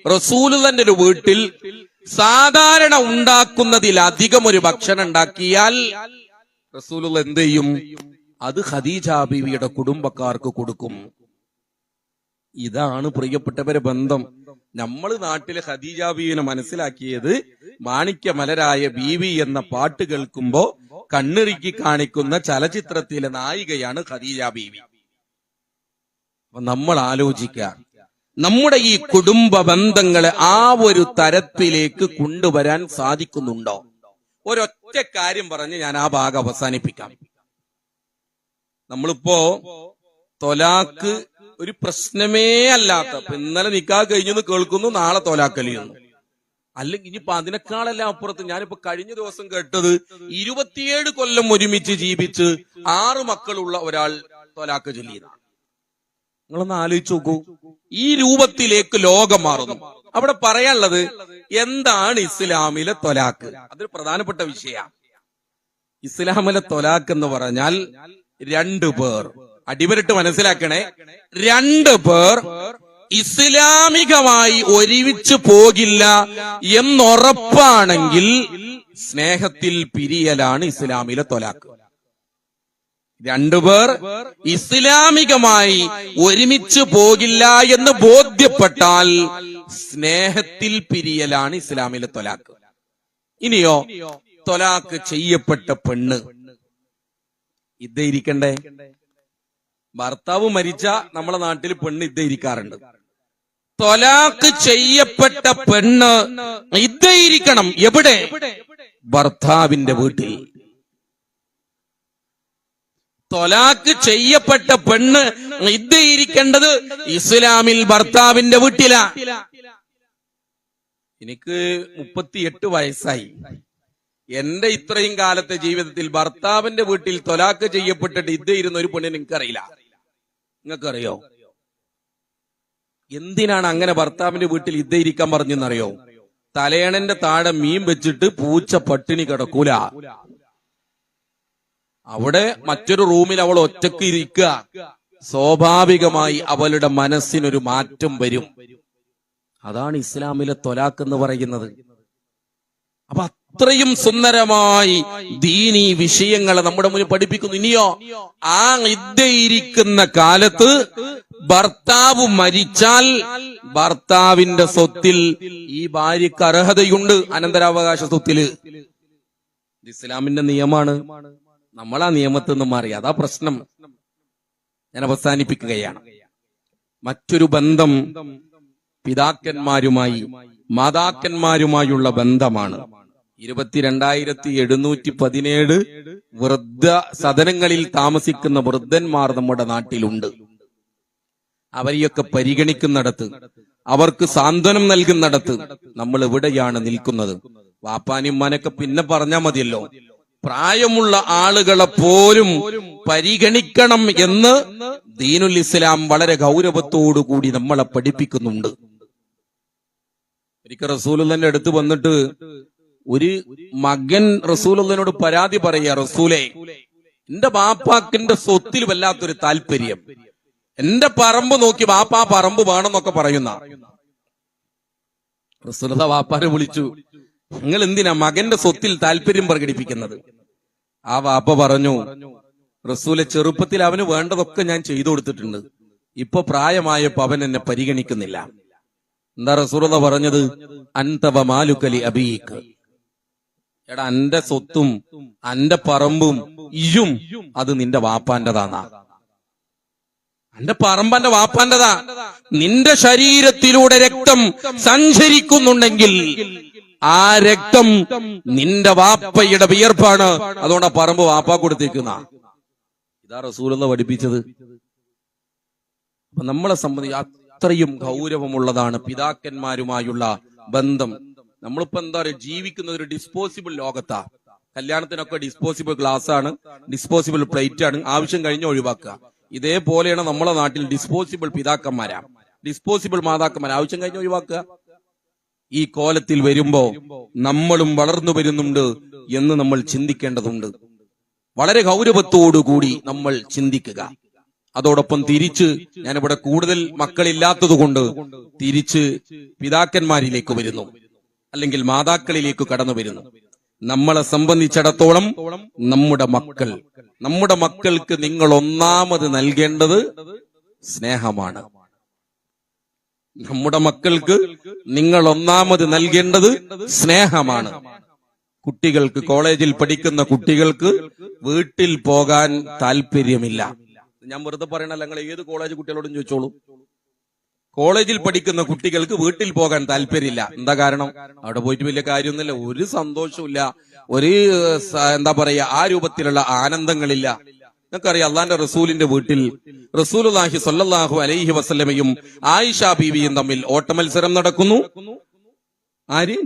S1: റസൂലുള്ളാഹിന്റെ ഒരു വീട്ടിൽ സാധാരണ ഉണ്ടാക്കുന്നതിലധികം ഒരു ഭക്ഷണം ഉണ്ടാക്കിയാൽ റസൂലുള്ളാഹി എന്ത് ചെയ്യും? അത് ഖദീജ ബീവിയുടെ കുടുംബക്കാർക്ക് കൊടുക്കും. ഇതാണ് പ്രിയപ്പെട്ടവരെ ബന്ധം. നമ്മൾ നാട്ടിലെ ഖദീജ ബീവിനെ മനസ്സിലാക്കിയത് മാണിക്യ മലരായ ബീവി എന്ന പാട്ട് കേൾക്കുമ്പോ കണ്ണിറുക്കി കാണിക്കുന്ന ചലച്ചിത്രത്തിലെ നായികയാണ് ഖദീജ ബീവി. അപ്പൊ നമ്മൾ ആലോചിക്കുക, നമ്മുടെ ഈ കുടുംബ ബന്ധങ്ങളെ ആ ഒരു തരത്തിലേക്ക് കൊണ്ടുവരാൻ സാധിക്കുന്നുണ്ടോ? ഒരൊറ്റ കാര്യം പറഞ്ഞ് ഞാൻ ആ ഭാഗം അവസാനിപ്പിക്കാം. നമ്മളിപ്പോ തൊലാക്ക് ഒരു പ്രശ്നമേ അല്ലാത്ത, ഇന്നലെ നിക്കാഹ് കഴിഞ്ഞെന്ന് കേൾക്കുന്നു, നാളെ തൊലാക്കലിയുന്നു. അല്ലെങ്കിൽ ഇനിയിപ്പോ അതിനേക്കാളെല്ലാം അപ്പുറത്ത് ഞാനിപ്പോ കഴിഞ്ഞ ദിവസം കേട്ടത് 27 കൊല്ലം ഒരുമിച്ച് ജീവിച്ച് 6 മക്കളുള്ള ഒരാൾ തൊലാക്ക് ചൊല്ലിയതാണ്. നിങ്ങളൊന്ന് ആലോചിച്ച് നോക്കൂ. ഈ രൂപത്തിലേക്ക് ലോകം മാറുന്നു. അവിടെ പറയാനുള്ളത് എന്താണ് ഇസ്ലാമിലെ തൊലാക്ക്? അതൊരു പ്രധാനപ്പെട്ട വിഷയമാണ്. ഇസ്ലാമിലെ തൊലാക്ക് എന്ന് പറഞ്ഞാൽ 2 പേർ, അടിവരിട്ട് മനസ്സിലാക്കണേ, 2 പേർ ഇസ്ലാമികമായി ഒരുമിച്ച് പോകില്ല എന്നുറപ്പാണെങ്കിൽ സ്നേഹത്തിൽ പിരിയലാണ് ഇസ്ലാമിലെ തൊലാക്ക്. 2 പേർ ഇസ്ലാമികമായി ഒരുമിച്ച് പോകില്ല എന്ന് ബോധ്യപ്പെട്ടാൽ സ്നേഹത്തിൽ പിരിയലാണ് ഇസ്ലാമിലെ തൊലാക്ക്. ഇനിയോ തൊലാക്ക് ചെയ്യപ്പെട്ട പെണ്ണ് ഇതായിരിക്കണ്ടേ? ഭർത്താവ് മരിച്ച നമ്മളെ നാട്ടിൽ പെണ്ണ് ഇരിക്കാറുണ്ട്. ത്വലാഖ് ചെയ്യപ്പെട്ട പെണ്ണ് ഇരിക്കണം എവിടെ? ഭർത്താവിന്റെ വീട്ടിൽ. ത്വലാഖ് ചെയ്യപ്പെട്ട പെണ്ണ് ഇരിക്കേണ്ടത് ഇസ്ലാമിൽ ഭർത്താവിന്റെ വീട്ടിലാ. എനിക്ക് 38 വയസ്സായി. എന്റെ ഇത്രയും കാലത്തെ ജീവിതത്തിൽ ഭർത്താവിന്റെ വീട്ടിൽ ത്വലാഖ് ചെയ്യപ്പെട്ടിട്ട് ഇരുന്ന ഒരു പെണ്ണിന് എനിക്കറിയില്ല. നിങ്ങൾക്കറിയോ? എന്തിനാണ് അങ്ങനെ ഭർത്താവിന്റെ വീട്ടിൽ ഇരിക്കാൻ പറഞ്ഞെന്നറിയോ? തലയണന്റെ താഴെ മീൻ വെച്ചിട്ട് പൂച്ച പട്ടിണി കിടക്കൂല. അവിടെ മറ്റൊരു റൂമിൽ അവൾ ഒറ്റക്ക് ഇരിക്കുക. സ്വാഭാവികമായി അവളുടെ മനസ്സിനൊരു മാറ്റം വരും. അതാണ് ഇസ്ലാമിലെ ത്വലാഖ് എന്ന് പറയുന്നത്. അപ്പൊ അത്രയും സുന്ദരമായി ദീനീ വിഷയങ്ങളെ നമ്മുടെ മുന്നിൽ പഠിപ്പിക്കുന്നു. ഇനിയോ ആ ഇരിക്കുന്ന കാലത്ത് ഭർത്താവ് മരിച്ചാൽ ഭർത്താവിന്റെ സ്വത്തിൽ ഈ ഭാര്യക്ക് അർഹതയുണ്ട്, അനന്തരാവകാശ സ്വത്തില്. ഇസ്ലാമിന്റെ നിയമമാണ്. നമ്മൾ ആ നിയമത്തിൽ നിന്നും മാറി. അതാ പ്രശ്നം. ഞാൻ അവസാനിപ്പിക്കുകയാണ്. മറ്റൊരു ബന്ധം പിതാക്കന്മാരുമായി മാതാക്കന്മാരുമായുള്ള ബന്ധമാണ്. 22,717 വൃദ്ധ സദനങ്ങളിൽ താമസിക്കുന്ന വൃദ്ധന്മാർ നമ്മുടെ നാട്ടിലുണ്ട്. അവരെയൊക്കെ പരിഗണിക്കുന്നിടത്ത്, അവർക്ക് സാന്ത്വനം നൽകുന്നിടത്ത് നമ്മൾ എവിടെയാണ് നിൽക്കുന്നത്? വാപ്പാനിമ്മാനൊക്കെ പിന്നെ പറഞ്ഞാൽ മതിയല്ലോ. പ്രായമുള്ള ആളുകളെ പോലും പരിഗണിക്കണം എന്ന് ദീനുൽ ഇസ്ലാം വളരെ ഗൗരവത്തോടുകൂടി നമ്മളെ പഠിപ്പിക്കുന്നുണ്ട്. ഒരിക്കൽ റസൂലുള്ളാഹിന്റെ അടുത്ത് വന്നിട്ട് ഒരു മകൻ റസൂലുള്ളാഹിനോട് പരാതി പറയുക, റസൂലേ, എന്റെ ബാപ്പാക്കിന്റെ സ്വത്തിൽ വല്ലാത്തൊരു താല്പര്യം, എന്റെ പറമ്പ് നോക്കി ബാപ്പാ പറമ്പ് വേണമെന്നൊക്കെ പറയുന്ന. റസൂലുള്ളാഹി വാപ്പാനെ വിളിച്ചു, നിങ്ങൾ എന്തിനാ മകന്റെ സ്വത്തിൽ താല്പര്യം പ്രകടിപ്പിക്കുന്നത്? ആ വാപ്പ പറഞ്ഞു, റസൂലെ, ചെറുപ്പത്തിൽ അവന് വേണ്ടതൊക്കെ ഞാൻ ചെയ്തു കൊടുത്തിട്ടുണ്ട്, ഇപ്പൊ പ്രായമായപ്പോ അവൻ എന്നെ പരിഗണിക്കുന്നില്ല. എന്താ റസൂലുള്ളാഹി പറഞ്ഞത്? അൻത വമാലുകലി അബീക്, എടാ അന്റെ സ്വത്തും അന്റെ പറമ്പും ഇയും അത് നിന്റെ വാപ്പാന്റെതാന്നാ. അന്റെ പറമ്പന്റെ വാപ്പാന്റെതാ. നിന്റെ ശരീരത്തിലൂടെ രക്തം സഞ്ചരിക്കുന്നുണ്ടെങ്കിൽ ആ രക്തം നിന്റെ വാപ്പയുടെ വിയർപ്പാണ്. അതുകൊണ്ട് ആ പറമ്പ് വാപ്പ കൊടുത്തേക്കുന്ന. ഇതാ റസൂലുള്ളാഹി പഠിപ്പിച്ചത്. അപ്പൊ നമ്മളെ സംബന്ധിച്ച് അത്രയും ഗൗരവമുള്ളതാണ് പിതാക്കന്മാരുമായുള്ള ബന്ധം. നമ്മളിപ്പോ എന്താ പറയുക, ജീവിക്കുന്ന ഒരു ഡിസ്പോസിബിൾ ലോകത്താ. കല്യാണത്തിനൊക്കെ ഡിസ്പോസിബിൾ ഗ്ലാസ് ആണ്, ഡിസ്പോസിബിൾ പ്ലേറ്റ് ആണ്, ആവശ്യം കഴിഞ്ഞ് ഒഴിവാക്കുക. ഇതേപോലെയാണ് നമ്മളെ നാട്ടിൽ ഡിസ്പോസിബിൾ പിതാക്കന്മാരാ, ഡിസ്പോസിബിൾ മാതാക്കന്മാർ, ആവശ്യം കഴിഞ്ഞ് ഒഴിവാക്കുക. ഈ കോലത്തിൽ വരുമ്പോ നമ്മളും വളർന്നു വരുന്നുണ്ട് എന്ന് നമ്മൾ ചിന്തിക്കേണ്ടതുണ്ട്. വളരെ ഗൗരവത്തോടുകൂടി നമ്മൾ ചിന്തിക്കുക. അതോടൊപ്പം തിരിച്ച്, ഞാനിവിടെ കൂടുതൽ മക്കളില്ലാത്തതുകൊണ്ട് തിരിച്ച് പിതാക്കന്മാരിലേക്ക് വരുന്നു, അല്ലെങ്കിൽ മാതാക്കളിലേക്ക് കടന്നു വരുന്നു. നമ്മളെ സംബന്ധിച്ചിടത്തോളം നമ്മുടെ മക്കൾക്ക് നിങ്ങൾ ഒന്നാമത് നൽകേണ്ടത് സ്നേഹമാണ്. നമ്മുടെ മക്കൾക്ക് നിങ്ങൾ ഒന്നാമത് നൽകേണ്ടത് സ്നേഹമാണ്. കുട്ടികൾക്ക്, കോളേജിൽ പഠിക്കുന്ന കുട്ടികൾക്ക് വീട്ടിൽ പോകാൻ താല്പര്യമില്ല. ഞാൻ വെറുതെ പറയണല്ല, നിങ്ങൾ ഏത് കോളേജ് കുട്ടികളോടും ചോദിച്ചോളൂ. കോളേജിൽ പഠിക്കുന്ന കുട്ടികൾക്ക് വീട്ടിൽ പോകാൻ താല്പര്യമില്ല. എന്താ കാരണം? അവിടെ പോയിട്ട് വലിയ കാര്യമൊന്നുമില്ല, ഒരു സന്തോഷമില്ല, ഒരു എന്താ പറയാ, ആ രൂപത്തിലുള്ള ആനന്ദങ്ങളില്ല. നിങ്ങൾക്കറിയാം, അള്ളാന്റെ റസൂലിന്റെ വീട്ടിൽ റസൂലുള്ളാഹി സ്വല്ലല്ലാഹു അലൈഹി വസല്ലമയും ആയിഷ ബീവിയും തമ്മിൽ ഓട്ടമത്സരം നടക്കുന്നു. ആര്?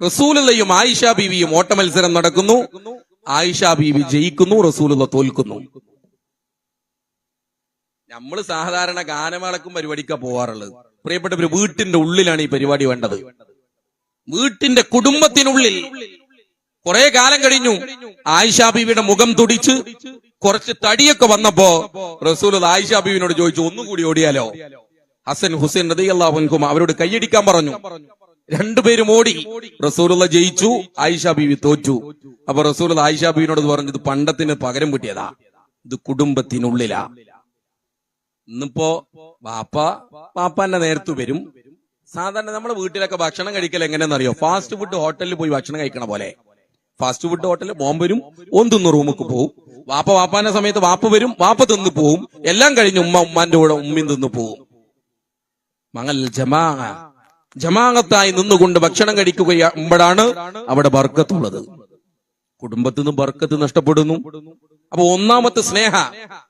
S1: റസൂലുള്ളാഹിയും ആയിഷ ബീവിയും ഓട്ടമത്സരം നടക്കുന്നു. ആയിഷ ബീവി ജയിക്കുന്നു, റസൂലുള്ളാഹി തോൽക്കുന്നു. നമ്മൾ സാധാരണ ഗാനമേളക്കും പരിപാടിക്കാ പോവാറുള്ളത്. പ്രിയപ്പെട്ടവര്, വീട്ടിന്റെ ഉള്ളിലാണ് ഈ പരിപാടി വേണ്ടത്. വീട്ടിന്റെ കുടുംബത്തിനുള്ളിൽ. കുറെ കാലം കഴിഞ്ഞു, ആയിഷ ബീവിയുടെ മുഖം തുടിച്ച് കുറച്ച് തടിയൊക്കെ വന്നപ്പോ റസൂലുള്ളാഹി ആയിഷ ബീവിനോട് ചോദിച്ചു, ഒന്നുകൂടി ഓടിയാലോ? ഹസൻ ഹുസൈൻ റളിയല്ലാഹു അൻഹും അവരോട് കൈയടിക്കാൻ പറഞ്ഞു. രണ്ടുപേരും ഓടി. റസൂലുള്ളാഹി ജയിച്ചു, ആയിഷ ബീവി തോറ്റു. അപ്പൊ റസൂലുള്ളാഹി ആയിഷ ബീവിനോട് പറഞ്ഞു, ഇത് പണ്ടത്തിന് പകരം കിട്ടിയതാ, ഇത് കുടുംബത്തിനുള്ളിലാ. ഇന്നിപ്പോ വാപ്പാന്റെ നേരത്ത് വരും. സാധാരണ നമ്മുടെ വീട്ടിലൊക്കെ ഭക്ഷണം കഴിക്കൽ എങ്ങനെയെന്നറിയോ? ഫാസ്റ്റ് ഫുഡ് ഹോട്ടലിൽ പോയി ഭക്ഷണം കഴിക്കണ പോലെ. ഫാസ്റ്റ് ഫുഡ് ഹോട്ടലിൽ മോൻ വരും, ഓൻ തിന്ന് റൂമിക്ക് പോകും, വാപ്പ വാപ്പാന്റെ സമയത്ത് വാപ്പ വരും, വാപ്പ തിന്നു പോവും. എല്ലാം കഴിഞ്ഞ് ഉമ്മ ഉമ്മാന്റെ കൂടെ ഉമ്മയും തിന്നു പോവും. മങ്ങൾ ജമാഅത്തായി നിന്നുകൊണ്ട് ഭക്ഷണം കഴിക്കുകയാകുമ്പോഴാണ് അവിടെ ബർക്കത്തുള്ളത്. കുടുംബത്തിൽ നിന്ന് ബർക്കത്ത് നഷ്ടപ്പെടുന്നു. അപ്പൊ ഒന്നാമത്തെ സ്നേഹ,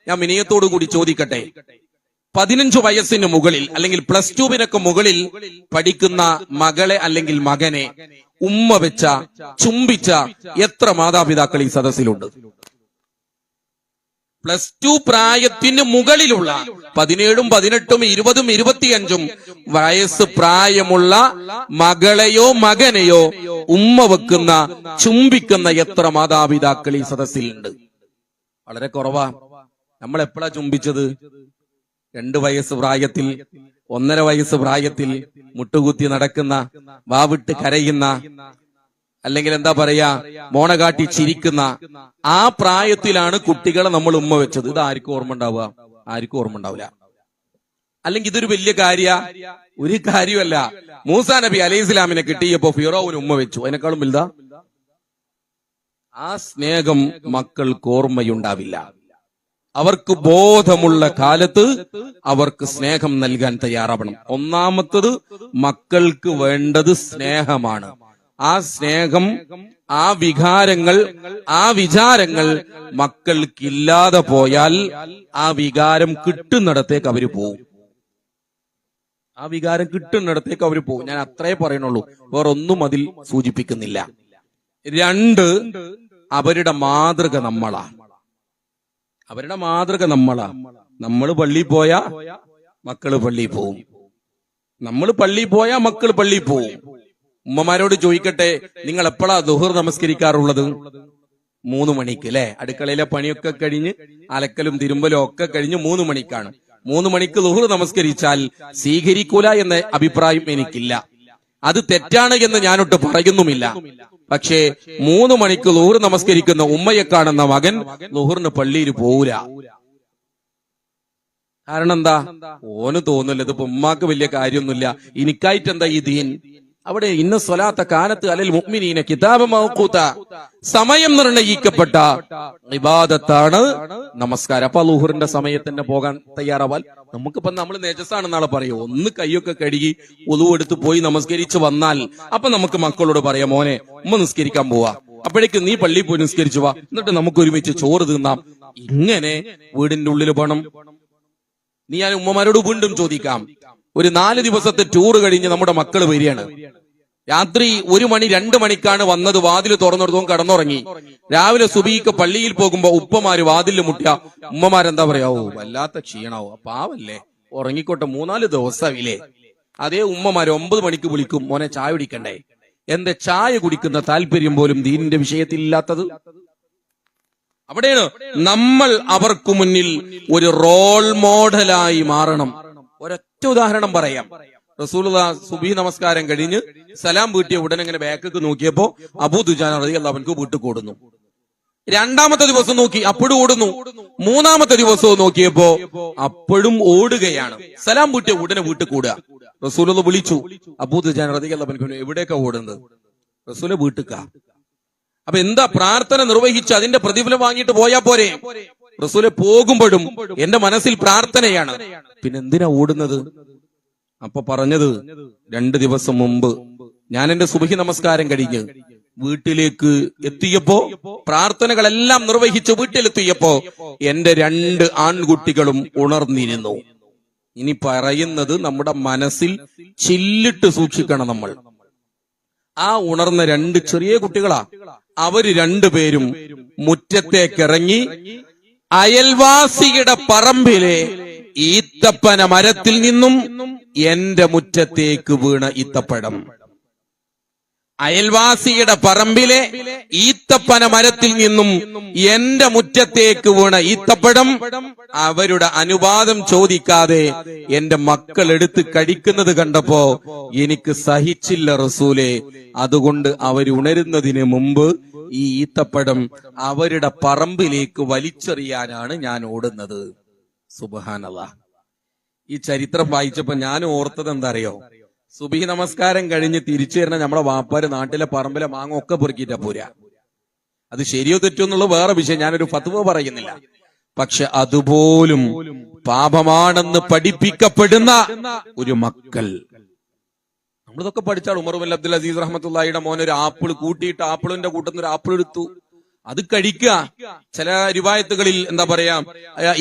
S1: ഞാൻ വിനയത്തോടു കൂടി ചോദിക്കട്ടെ, 15 വയസ്സിന് മുകളിൽ അല്ലെങ്കിൽ പ്ലസ് ടുവിനൊക്കെ മുകളിൽ പഠിക്കുന്ന മകളെ അല്ലെങ്കിൽ മകനെ ഉമ്മ വെച്ച ചുംബിച്ച എത്ര മാതാപിതാക്കൾ ഈ സദസ്സിലുണ്ട്? പ്ലസ് ടു പ്രായത്തിന് മുകളിലുള്ള 17, 18, 20, 25 വയസ്സ് പ്രായമുള്ള മകളെയോ മകനെയോ ഉമ്മ വെക്കുന്ന ചുംബിക്കുന്ന എത്ര മാതാപിതാക്കൾ ഈ സദസ്സിലുണ്ട്? വളരെ കുറവാ. നമ്മൾ എപ്പോഴാ ചുംബിച്ചത്? 2 വയസ്സ് പ്രായത്തിൽ, 1.5 വയസ്സ് പ്രായത്തിൽ മുട്ടുകുത്തി നടക്കുന്ന, വാവിട്ട് കരയുന്ന, അല്ലെങ്കിൽ എന്താ പറയാ, മോണ കാട്ടി ചിരിക്കുന്ന ആ പ്രായത്തിലാണ് കുട്ടികളെ നമ്മൾ ഉമ്മ വെച്ചത്. ഇത് ആർക്കും ഓർമ്മ ഉണ്ടാവുക? ആർക്കും ഓർമ്മ ഉണ്ടാവില്ല. അല്ലെങ്കിൽ ഇതൊരു വലിയ ഒരു കാര്യമല്ല. മൂസാ നബി അലൈഹി ഇസ്ലാമിനെ കിട്ടിയപ്പോ ഫിറോവിന് ഉമ്മ വെച്ചു. അതിനേക്കാളും വലുതാ? ആ സ്നേഹം മക്കൾക്ക് ഓർമ്മയുണ്ടാവില്ല. അവർക്ക് ബോധമുള്ള കാലത്ത് അവർക്ക് സ്നേഹം നൽകാൻ തയ്യാറാവണം. ഒന്നാമത്തത്, മക്കൾക്ക് വേണ്ടത് സ്നേഹമാണ്. ആ സ്നേഹം, ആ വികാരങ്ങൾ, ആ വിചാരങ്ങൾ മക്കൾക്കില്ലാതെ പോയാൽ ആ വികാരം കിട്ടുന്നിടത്തേക്ക് അവര് പോവും. ആ വികാരം കിട്ടുന്നിടത്തേക്ക് അവര് പോവും. ഞാൻ അത്രേ പറയണുള്ളൂ, വേറൊന്നും അതിൽ സൂചിപ്പിക്കുന്നില്ല. 2, അവരുടെ മാതൃക നമ്മളാ. അവരുടെ മാതൃക നമ്മളാ. നമ്മൾ പള്ളിയിൽ പോയാ മക്കള് പള്ളിയിൽ പോവും. നമ്മൾ പള്ളിയിൽ പോയാ മക്കൾ പള്ളിയിൽ പോവും. ഉമ്മമാരോട് ചോദിക്കട്ടെ, നിങ്ങൾ എപ്പോഴാ ദുഹർ നമസ്കരിക്കാറുള്ളത്? 3 മണിക്ക് അല്ലെ? അടുക്കളയിലെ പണിയൊക്കെ കഴിഞ്ഞ് അലക്കലും തിരുമ്പലും ഒക്കെ കഴിഞ്ഞ് 3 മണിക്കാണ്. 3 മണിക്ക് ദുഹർ നമസ്കരിച്ചാൽ സ്വീകരിക്കൂല എന്ന അഭിപ്രായം എനിക്കില്ല. അത് തെറ്റാണ് എന്ന് ഞാനൊട്ട് പറയുന്നുമില്ല. പക്ഷേ 3 മണിക്ക് ദുഹർ നമസ്കരിക്കുന്ന ഉമ്മയെ കാണുന്ന മകൻ ദുഹറിന് പള്ളിയിൽ പോകൂല. കാരണം എന്താ? ഓന് തോന്നില്ല ഇതിപ്പോ ഉമ്മാക്ക് വലിയ കാര്യമൊന്നുമില്ല, എനിക്കായിട്ട് എന്താ ഈ ദീൻ. അവിടെ ഇന്ന സ്വലാത്ത കാനത്ത് അലൽ മുഅ്മിനീന കിതാബ മൗഖൂത, സമയം നിർണയിക്കപ്പെട്ട ഇബാദത്താണ് നമസ്കാരം. അപ്പൊ ളുഹറിന്റെ സമയത്തന്നെ പോകാൻ തയ്യാറാവാൽ നമുക്കിപ്പോ നമ്മൾ നെജസാണ് നാളെ പറയോ, ഒന്ന് കൈയൊക്കെ കഴുകി ഒളു എടുത്ത് പോയി നമസ്കരിച്ച് വന്നാൽ അപ്പൊ നമുക്ക് മക്കളോട് പറയാം, മോനെ ഉമ്മ നിസ്കരിക്കാൻ പോവാ, അപ്പോഴേക്ക് നീ പള്ളിയിൽ പോയി നിസ്കരിച്ചു വാ, എന്നിട്ട് നമുക്ക് ഒരുമിച്ച് ചോറ് തിന്നാം. ഇങ്ങനെ വീടിന്റെ ഉള്ളിൽ പോണം. നീ ഞാൻ ഉമ്മമാരോട് വീണ്ടും ചോദിക്കാം, ഒരു 4 ദിവസത്തെ ടൂർ കഴിഞ്ഞ് നമ്മുടെ മക്കൾ വരികയാണ്. രാത്രി 1 മണി 2 മണിക്കാണ് വന്നത്. വാതിൽ തുറന്നെടുത്തോ കടന്നുറങ്ങി. രാവിലെ സുബഹിക്ക് പള്ളിയിൽ പോകുമ്പോ ഉപ്പമാര് വാതിലിൽ മുട്ടിയ ഉമ്മമാരെന്താ പറയാവോ, വല്ലാത്ത ക്ഷീണാവോ, പാവല്ലേ, ഉറങ്ങിക്കോട്ടെ, 3-4 ദിവസമില്ലേ. അതേ ഉമ്മമാര് 9 മണിക്ക് വിളിക്കും, മോനെ ചായ കുടിക്കണ്ടേ. എന്റെ ചായ കുടിക്കുന്ന താല്പര്യം പോലും ദീനിന്റെ വിഷയത്തിൽ ഇല്ലാത്തത്. അവിടെയാണ് നമ്മൾ അവർക്ക് മുന്നിൽ ഒരു റോൾ മോഡലായി മാറണം. ഒരൊറ്റ ഉദാഹരണം പറയാം. റസൂലുള്ളാഹി സുബ്ഹി നമസ്കാരം കഴിഞ്ഞ് സലാം വീട്ടിയ ഉടനെ ഇങ്ങനെ ബാക്കിക്ക് നോക്കിയപ്പോ അബൂ ദുജാന റളിയല്ലാഹു അൻഹു വീട്ടിൽ കൂടുന്നു. 2-മത്തെ ദിവസം നോക്കി, അപ്പോഴും ഓടുന്നു. 3-മത്തെ ദിവസവും നോക്കിയപ്പോ അപ്പോഴും ഓടുകയാണ്. സലാം വീട്ടിയ ഉടനെ വീട്ടിൽ കൂടുക. റസൂലുള്ളാഹി വിളിച്ചു, അബൂ ദുജാന റളിയല്ലാഹു അൻഹു എവിടേക്കാ ഓടുന്നത്? റസൂലെ വീട്ടിക്കാ. അപ്പൊ എന്താ, പ്രാർത്ഥന നിർവഹിച്ച് അതിന്റെ പ്രതിഫലം വാങ്ങിയിട്ട് പോയാ പോരെ? റസൂലെ പോകുമ്പോഴും എന്റെ മനസ്സിൽ പ്രാർത്ഥനയാണ്, പിന്നെ എന്തിനാ ഓടുന്നത്? അപ്പൊ പറഞ്ഞത്, 2 ദിവസം മുമ്പ് ഞാൻ എന്റെ സുബഹി നമസ്കാരം കഴിഞ്ഞ് വീട്ടിലേക്ക് എത്തിയപ്പോ, പ്രാർത്ഥനകളെല്ലാം നിർവഹിച്ച് വീട്ടിലെത്തിയപ്പോ എന്റെ 2 ആൺകുട്ടികളും ഉണർന്നിരുന്നു. ഇനി പറയുന്നത് നമ്മുടെ മനസ്സിൽ ചില്ലിട്ട് സൂക്ഷിക്കണം നമ്മൾ. ആ ഉണർന്ന 2 ചെറിയ കുട്ടികളാ. അവര് 2 പേരും മുറ്റത്തേക്കിറങ്ങി അയൽവാസിയുടെ പറമ്പിലെ ഈത്തപ്പന മരത്തിൽ നിന്നും എന്റെ മുറ്റത്തേക്ക് വീണ ഈത്തപ്പഴം, അയൽവാസിയുടെ പറമ്പിലെ ഈത്തപ്പന മരത്തിൽ നിന്നും എന്റെ മുറ്റത്തേക്ക് വീണ ഈത്തപ്പഴം അവരുടെ അനുവാദം ചോദിക്കാതെ എന്റെ മക്കൾ എടുത്ത് കഴിക്കുന്നത് കണ്ടപ്പോ എനിക്ക് സഹിച്ചില്ല റസൂലേ. അതുകൊണ്ട് അവരുണരുന്നതിന് മുമ്പ് ഈ ഈത്തപ്പഴം അവരുടെ പറമ്പിലേക്ക് വലിച്ചെറിയാനാണ് ഞാൻ ഓടുന്നത്. സുബ്ഹാനല്ലാഹ്. ഈ ചരിത്രം വായിച്ചപ്പോ ഞാൻ ഓർത്തത് എന്താ അറിയോ, സുബഹി നമസ്കാരം കഴിഞ്ഞ് തിരിച്ചു വരുന്ന നമ്മുടെ വാപ്പാര് നാട്ടിലെ പറമ്പിലെ മാങ്ങ ഒക്കെ പൊറുക്കിയിട്ടാ പോരാ. അത് ശരിയോ തെറ്റോ എന്നുള്ള വേറെ വിഷയം, ഞാനൊരു ഫത്വ പറയുന്നില്ല. പക്ഷെ അതുപോലും പാപമാണെന്ന് പഠിപ്പിക്കപ്പെടുന്ന ഒരു മക്കൾ. നമ്മളിതൊക്കെ പഠിച്ചാൽ ഉമർ ബിൻ അബ്ദുൽ അസീസ് റഹ്മത്തുള്ളാഹിയുടെ മോൻ ഒരു ആപ്പിൾ കൂട്ടിയിട്ട് ആപ്പിളിന്റെ കൂട്ടത്തിൽ ഒരു ആപ്പിൾ എടുത്തു, അത് കഴിക്കുക. ചില റിവായത്തുകളിൽ എന്താ പറയാ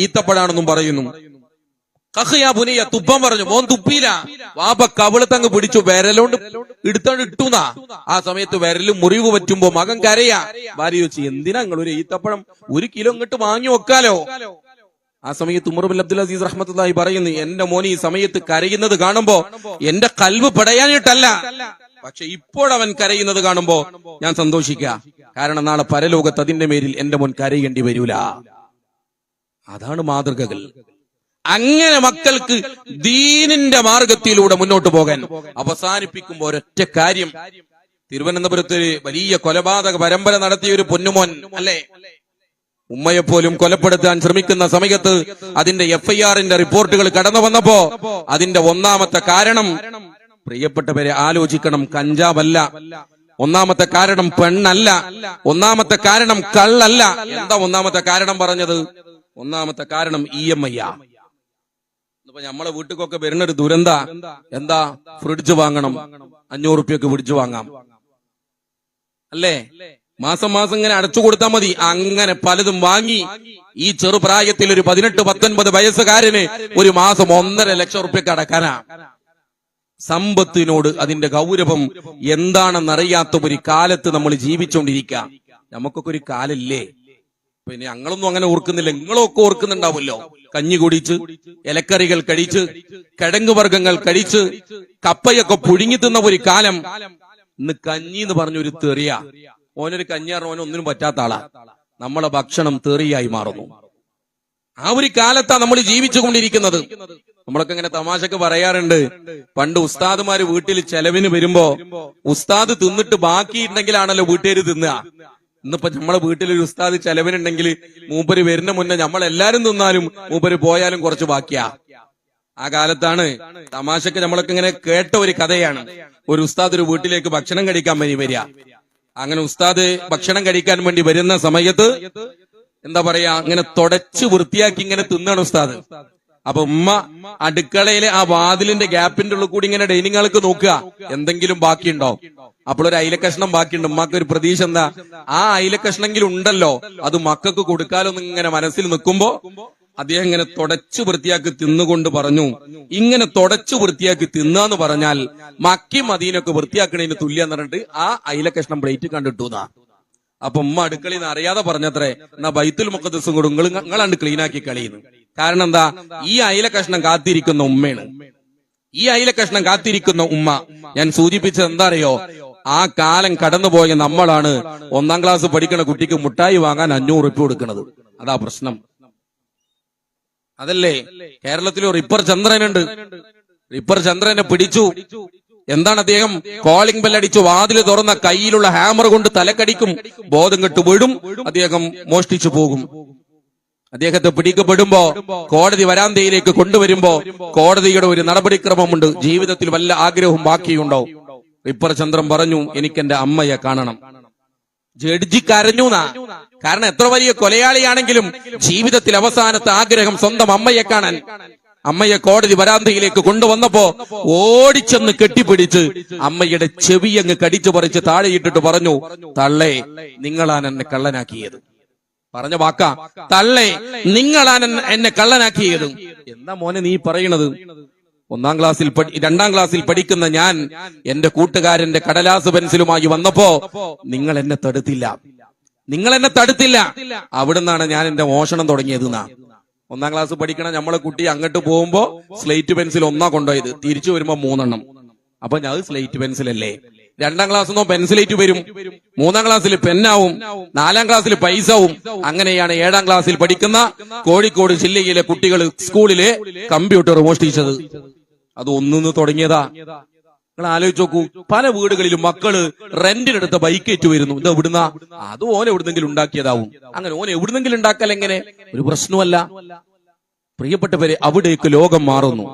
S1: ഈത്തപ്പഴാണെന്നും പറയുന്നു. കഹയാബുനിയ തുപ്പം പറഞ്ഞു, മോൻ തുപ്പിയില്ല. വാപ്പ കവിളത്തങ്ങ് പിടിച്ചു, വിരലോണ്ട് എടുത്തോണ്ട് ഇട്ടുന്നാ. ആ സമയത്ത് വിരലും മുറിവ് പറ്റുമ്പോ മകൻ കരയാ. ഭാര്യ ചോദിച്ചു, എന്തിനാ നിങ്ങൾ ഒരു ഈത്തപ്പഴം 1 കിലോ ഇങ്ങോട്ട് വാങ്ങി വെക്കാലോ. ആ സമയത്ത് ഉമർ ബിൻ അബ്ദുൽ അസീസ് റഹ്മത്തുള്ളാഹി പറയുന്നു, എന്റെ മോൻ ഈ സമയത്ത് കരയുന്നത് കാണുമ്പോ എന്റെ കൽബ് പടയാനിട്ടല്ല, പക്ഷെ ഇപ്പോഴവൻ കരയുന്നത് കാണുമ്പോ ഞാൻ സന്തോഷിക്കുക. കാരണം നാളെ പരലോകത്ത് അതിന്റെ മേലിൽ എന്റെ മോൻ കരയേണ്ടി വരൂല. അതാണ് മാതൃകകൾ. അങ്ങനെ മക്കൾക്ക് ദീനിന്റെ മാർഗത്തിലൂടെ മുന്നോട്ട് പോകാൻ. അവസാനിപ്പിക്കുമ്പോ ഒരൊറ്റ കാര്യം, തിരുവനന്തപുരത്ത് വലിയ കൊലപാതക പരമ്പര നടത്തിയ ഒരു പൊന്നുമോൻ അല്ലെ, ഉമ്മയെപ്പോലും കൊലപ്പെടുത്താൻ ശ്രമിക്കുന്ന സമയത്ത് അതിന്റെ FIR-ന്റെ റിപ്പോർട്ടുകൾ കടന്നു വന്നപ്പോ അതിന്റെ ഒന്നാമത്തെ കാരണം, പ്രിയപ്പെട്ടവരെ ആലോചിക്കണം, കഞ്ചാവല്ല. ഒന്നാമത്തെ കാരണം പെണ്ണല്ല. ഒന്നാമത്തെ കാരണം കള്ളല്ല. എന്താ ഒന്നാമത്തെ കാരണം പറഞ്ഞത്? ഒന്നാമത്തെ കാരണം EMI. ഇപ്പൊ നമ്മളെ വീട്ടിലൊക്കെ വരുന്നൊരു ദുരന്ത എന്താ, ഫ്രിഡ്ജ് വാങ്ങണം, 500 റുപ്യക്ക് ഫ്രിഡ്ജ് വാങ്ങാം അല്ലേ, മാസം മാസം ഇങ്ങനെ അടച്ചു കൊടുത്താൽ മതി. അങ്ങനെ പലതും വാങ്ങി ഈ ചെറുപ്രായത്തിൽ ഒരു 18-19 വയസ്സുകാരന് ഒരു മാസം 1.5 ലക്ഷം റുപ്യക്ക് അടക്കാനാ. സമ്പത്തിനോട് അതിന്റെ ഗൗരവം എന്താണെന്നറിയാത്ത ഒരു കാലത്ത് നമ്മൾ ജീവിച്ചുകൊണ്ടിരിക്കുക. നമുക്കൊക്കെ ഒരു കാലല്ലേ, പിന്നെ ഞങ്ങളൊന്നും അങ്ങനെ ഓർക്കുന്നില്ല, നിങ്ങളൊക്കെ ഓർക്കുന്നുണ്ടാവുമല്ലോ. കഞ്ഞി കുടിച്ച്, ഇലക്കറികൾ കഴിച്ച്, കിഴങ്ങ് വർഗ്ഗങ്ങൾ കഴിച്ച്, കപ്പയൊക്കെ പുഴുങ്ങി തിന്ന ഒരു കാലം. ഇന്ന് കഞ്ഞി എന്ന് പറഞ്ഞൊരു തെറിയ. ഓനൊരു കഞ്ഞിയാറ് ഓനൊന്നിനും പറ്റാത്ത ആളാ. നമ്മളെ ഭക്ഷണം തെറിയായി മാറുന്നു. ആ ഒരു കാലത്താ നമ്മൾ ജീവിച്ചുകൊണ്ടിരിക്കുന്നത്. നമ്മളൊക്കെ ഇങ്ങനെ തമാശക്ക് പറയാറുണ്ട്, പണ്ട് ഉസ്താദുമാര് വീട്ടിൽ ചെലവിന് വരുമ്പോ ഉസ്താദ് തിന്നിട്ട് ബാക്കിയുണ്ടെങ്കിലാണല്ലോ വീട്ടുകാര് തിന്നുക. ഇന്നിപ്പോ നമ്മളെ വീട്ടിലൊരു ഉസ്താദ് ചെലവിനുണ്ടെങ്കിൽ മൂപ്പര് വരുന്ന മുന്നേ നമ്മളെല്ലാരും തിന്നാലും മൂപ്പര് പോയാലും കുറച്ച് ബാക്കിയാ. ആ കാലത്താണ് തമാശക്ക് നമ്മളൊക്കെ ഇങ്ങനെ കേട്ട ഒരു കഥയാണ്. ഒരു ഉസ്താദ് ഒരു വീട്ടിലേക്ക് ഭക്ഷണം കഴിക്കാൻ വേണ്ടി വരിക. അങ്ങനെ ഉസ്താദ് ഭക്ഷണം കഴിക്കാൻ വേണ്ടി വരുന്ന സമയത്ത് എന്താ പറയാ, ഇങ്ങനെ തുടച്ച് വൃത്തിയാക്കി ഇങ്ങനെ തിന്നാണ് ഉസ്താദ്. അപ്പൊ ഉമ്മ അടുക്കളയിലെ ആ വാതിലിന്റെ ഗ്യാപ്പിന്റെ ഉള്ളിൽ കൂടി ഇങ്ങനെ ഡൈനിങ് ഹാൾക്ക് നോക്കുക, എന്തെങ്കിലും ബാക്കിയുണ്ടോ. അപ്പോൾ ഒരു അയിലക്കഷ്ണം ബാക്കിയുണ്ട്. ഉമ്മക്ക് ഒരു പ്രതീക്ഷ എന്താ, ആ അയിലക്കഷ്ണെങ്കിലും ഉണ്ടല്ലോ, അത് മക്കൾക്ക് കൊടുക്കാലോ ഇങ്ങനെ മനസ്സിൽ നിൽക്കുമ്പോ അദ്ദേഹം ഇങ്ങനെ തുടച്ചു വൃത്തിയാക്കി തിന്നുകൊണ്ട് പറഞ്ഞു, ഇങ്ങനെ തുടച്ചു വൃത്തിയാക്കി തിന്നാന്ന് പറഞ്ഞാൽ മക്കി മദീനൊക്കെ വൃത്തിയാക്കണതിന് തുല്യാന്ന് പറഞ്ഞിട്ട് ആ അയിലക്കഷ്ണം പ്ലേറ്റ് കണ്ടിട്ടുന്നാ. അപ്പൊ ഉമ്മ അടുക്കളയിൽ നിന്ന് അറിയാതെ പറഞ്ഞത്രേ, എന്നാ ബൈത്തുൽ മുഖദ്ദസും കൂടെ നിങ്ങളാണ്ട് ക്ലീനാക്കി കളിയുന്നു. കാരണം എന്താ, ഈ അയിലക്കഷ്ണം കാത്തിരിക്കുന്ന ഉമ്മയാണ്, ഈ അയിലക്കഷ്ണം കാത്തിരിക്കുന്ന ഉമ്മ. ഞാൻ സൂചിപ്പിച്ചത് എന്താ അറിയോ, ആ കാലം കടന്നുപോയ നമ്മളാണ് 1ാം ക്ലാസ് പഠിക്കുന്ന കുട്ടിക്ക് മുട്ടായി വാങ്ങാൻ 500 റുപ്യ കൊടുക്കുന്നത്. അതാ പ്രശ്നം. അതല്ലേ, കേരളത്തിൽ റിപ്പർ ചന്ദ്രനുണ്ട്. റിപ്പർ ചന്ദ്രനെ പിടിച്ചു. എന്താണ് അദ്ദേഹം, കോളിംഗ് ബെല്ലടിച്ചു വാതില് തുറന്ന കയ്യിലുള്ള ഹാമർ കൊണ്ട് തലക്കടിക്കും, ബോധം കെട്ട് വീഴും, അദ്ദേഹം മോഷ്ടിച്ചു പോകും. അദ്ദേഹത്തെ പിടിക്കപ്പെടുമ്പോ കോടതി വരാന്തയിലേക്ക് കൊണ്ടുവരുമ്പോ കോടതിയുടെ ഒരു നടപടിക്രമമുണ്ട്. ജീവിതത്തിൽ വല്ല ആഗ്രഹവും ബാക്കിയുണ്ടോ? റിപ്പർ ചന്ദ്രൻ പറഞ്ഞു, എനിക്ക് എന്റെ അമ്മയെ കാണണം. ജഡ്ജി കരഞ്ഞൂന്നാ. കാരണം എത്ര വലിയ കൊലയാളിയാണെങ്കിലും ജീവിതത്തിൽ അവസാനത്തെ ആഗ്രഹം സ്വന്തം അമ്മയെ കാണാൻ. അമ്മയെ കോടതി വരാന്തയിലേക്ക് കൊണ്ടുവന്നപ്പോ ഓടിച്ചെന്ന് കെട്ടിപ്പിടിച്ച് അമ്മയുടെ ചെവി അങ്ങ് കടിച്ചു പറിച്ച് താഴെയിട്ടിട്ട് പറഞ്ഞു, തള്ളേ, നിങ്ങളാണ് എന്നെ കള്ളനാക്കിയത്. പറഞ്ഞ വാക്കാ, തള്ളേ, നിങ്ങളാണ് എന്നെ കള്ളനാക്കിയത്. എന്താ മോനെ നീ പറയണത്? 2ാം ക്ലാസ്സിൽ പഠിക്കുന്ന ഞാൻ എന്റെ കൂട്ടുകാരന്റെ കടലാസ് പെൻസിലുമായി വന്നപ്പോ നിങ്ങൾ എന്നെ തടുത്തില്ല, നിങ്ങൾ എന്നെ തടുത്തില്ല. അവിടുന്നാണ് ഞാൻ എന്റെ മോഷണം തുടങ്ങിയത്. 1ാം ക്ലാസ് പഠിക്കണ നമ്മളെ കുട്ടി അങ്ങോട്ട് പോകുമ്പോ സ്ലേറ്റ് പെൻസിൽ 1 കൊണ്ടുപോയത്, തിരിച്ചു വരുമ്പോ 3 എണ്ണം. അപ്പൊ ഞാൻ സ്ലേറ്റ് പെൻസിൽ അല്ലേ. 2ാം ക്ലാസ്സിൽ പെൻസിലേറ്റ് വരും, 3ാം ക്ലാസ്സിൽ പെന്നാവും, 4ാം ക്ലാസ്സിൽ പൈസവും. അങ്ങനെയാണ് 7ാം ക്ലാസ്സിൽ പഠിക്കുന്ന കോഴിക്കോട് ജില്ലയിലെ കുട്ടികൾ സ്കൂളിലെ കമ്പ്യൂട്ടർ മോഷ്ടിച്ചത്. അത് 1 തുടങ്ങിയതാ. നിങ്ങൾ ആലോചിച്ച് നോക്കൂ, പല വീടുകളിലും മക്കള് റെന്റിനെടുത്ത ബൈക്കേറ്റ് വരുന്നു. ഇത് എവിടുന്ന? അത് ഓൻ എവിടുന്നെങ്കിലും ഉണ്ടാക്കിയതാവും. അങ്ങനെ ഓൻ എവിടുന്നെങ്കിലും ഉണ്ടാക്കൽ എങ്ങനെ? ഒരു പ്രശ്നമല്ല. പ്രിയപ്പെട്ടവരെ, അവിടേക്ക് ലോകം മാറുന്നു.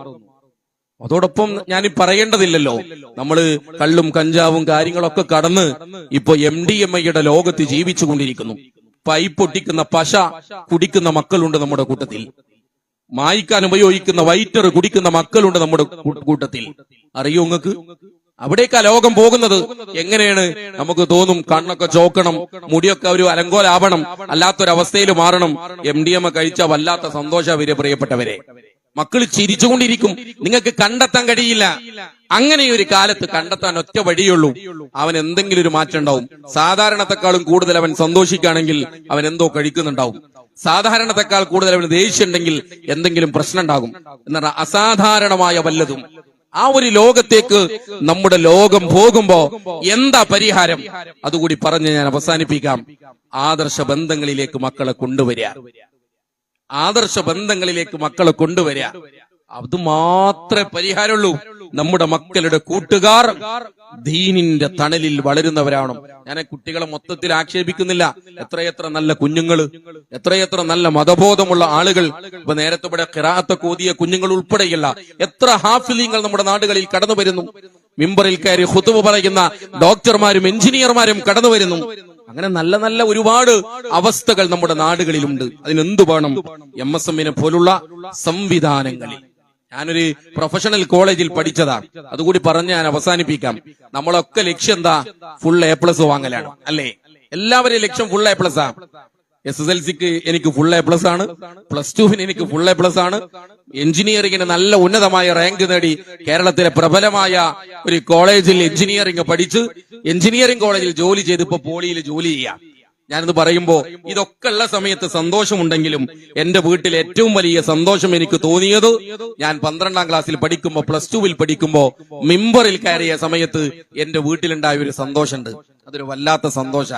S1: അതോടൊപ്പം ഞാൻ പറയേണ്ടതില്ലല്ലോ, നമ്മള് കള്ളും കഞ്ചാവും കാര്യങ്ങളൊക്കെ കടന്ന് ഇപ്പൊ MDMA ലോകത്ത് ജീവിച്ചുകൊണ്ടിരിക്കുന്നു. പൈപ്പൊട്ടിക്കുന്ന പശ കുടിക്കുന്ന മക്കളുണ്ട് നമ്മുടെ കൂട്ടത്തിൽ. മായ്ക്കാൻ ഉപയോഗിക്കുന്ന വൈറ്റർ കുടിക്കുന്ന മക്കളുണ്ട് നമ്മുടെ കൂട്ടത്തിൽ. അറിയോ നിങ്ങൾക്ക്? അവിടേക്കാ ലോകം പോകുന്നത്. എങ്ങനെയാണ്? നമുക്ക് തോന്നും കണ്ണൊക്കെ ചോക്കണം, മുടിയൊക്കെ ഒരു അലങ്കോലാവണം, അല്ലാത്തൊരവസ്ഥയിൽ മാറണം. MDMA കഴിച്ചാൽ വല്ലാത്ത സന്തോഷം വരെ പ്രിയപ്പെട്ടവരെ. മക്കൾ ചിരിച്ചുകൊണ്ടിരിക്കും. നിങ്ങൾക്ക് കണ്ടെത്താൻ കഴിയില്ല. അങ്ങനെ ഒരു കാലത്ത് കണ്ടെത്താൻ ഒറ്റ വഴിയുള്ളൂ. അവൻ എന്തെങ്കിലും ഒരു മാറ്റം ഉണ്ടാവും. സാധാരണത്തെക്കാളും കൂടുതൽ അവൻ സന്തോഷിക്കുകയാണെങ്കിൽ അവൻ എന്തോ കഴിക്കുന്നുണ്ടാവും. സാധാരണത്തെക്കാൾ കൂടുതൽ അവന് ദേഷ്യം ഉണ്ടെങ്കിൽ എന്തെങ്കിലും പ്രശ്നം ഉണ്ടാകും. എന്നാൽ അസാധാരണമായ വല്ലതും ആ ഒരു ലോകത്തേക്ക് നമ്മുടെ ലോകം പോകുമ്പോ എന്താ പരിഹാരം? അതുകൂടി പറഞ്ഞ് ഞാൻ അവസാനിപ്പിക്കാം. ആദർശ ബന്ധങ്ങളിലേക്ക് മക്കളെ കൊണ്ടുവരിക. ആദർശ ബന്ധങ്ങളിലേക്ക് മക്കളെ കൊണ്ടുവരിക. അത് മാത്രമേ പരിഹാരമുള്ളൂ. നമ്മുടെ മക്കളുടെ കൂട്ടുകാർ ദീനിന്റെ തണലിൽ വളരുന്നവരാണ്. ഞാൻ കുട്ടികളെ മൊത്തത്തിൽ ആക്ഷേപിക്കുന്നില്ല. എത്രയെത്ര നല്ല കുഞ്ഞുങ്ങൾ, എത്രയെത്ര നല്ല മതബോധമുള്ള ആളുകൾ. ഇപ്പൊ നേരത്തെ ഇവിടെ ഖിറാഅത്ത് ഓതിയ കുഞ്ഞുങ്ങൾ ഉൾപ്പെടെയുള്ള എത്ര ഹാഫിലീങ്ങൾ നമ്മുടെ നാടുകളിൽ കടന്നു വരുന്നു. മിമ്പറിൽ കയറി ഖുതുബ പറയുന്ന ഡോക്ടർമാരും എഞ്ചിനീയർമാരും കടന്നു വരുന്നു. അങ്ങനെ നല്ല നല്ല ഒരുപാട് അവസ്ഥകൾ നമ്മുടെ നാടുകളിലുണ്ട്. അതിനെന്തു വേണം? MSM പോലുള്ള സംവിധാനങ്ങളിൽ. ഞാനൊരു പ്രൊഫഷണൽ കോളേജിൽ പഠിച്ചതാ. അതുകൂടി പറഞ്ഞ് ഞാൻ അവസാനിപ്പിക്കാം. നമ്മളൊക്കെ ലക്ഷ്യം എന്താ? ഫുൾ A+ വാങ്ങലാണ്, അല്ലേ? എല്ലാവരെയും ലക്ഷ്യം ഫുൾ A+. SSLCക്ക് എനിക്ക് ഫുൾ A+ ആണ്. +2 എനിക്ക് ഫുൾ A+ ആണ്. എഞ്ചിനീയറിംഗിന് നല്ല ഉന്നതമായ റാങ്ക് നേടി കേരളത്തിലെ പ്രബലമായ ഒരു കോളേജിൽ എഞ്ചിനീയറിംഗ് പഠിച്ച് എഞ്ചിനീയറിംഗ് കോളേജിൽ ജോലി ചെയ്ത് ഇപ്പൊ പോളിയിൽ ജോലി ചെയ്യാം. ഞാനിത് പറയുമ്പോ ഇതൊക്കെ ഉള്ള സമയത്ത് സന്തോഷമുണ്ടെങ്കിലും എന്റെ വീട്ടിൽ ഏറ്റവും വലിയ സന്തോഷം എനിക്ക് തോന്നിയത് ഞാൻ 12ാം ക്ലാസ്സിൽ പഠിക്കുമ്പോ, +2 പഠിക്കുമ്പോ മിമ്പറിൽ കയറിയ സമയത്ത് എന്റെ വീട്ടിലുണ്ടായ ഒരു സന്തോഷമുണ്ട്. അതൊരു വല്ലാത്ത സന്തോഷ.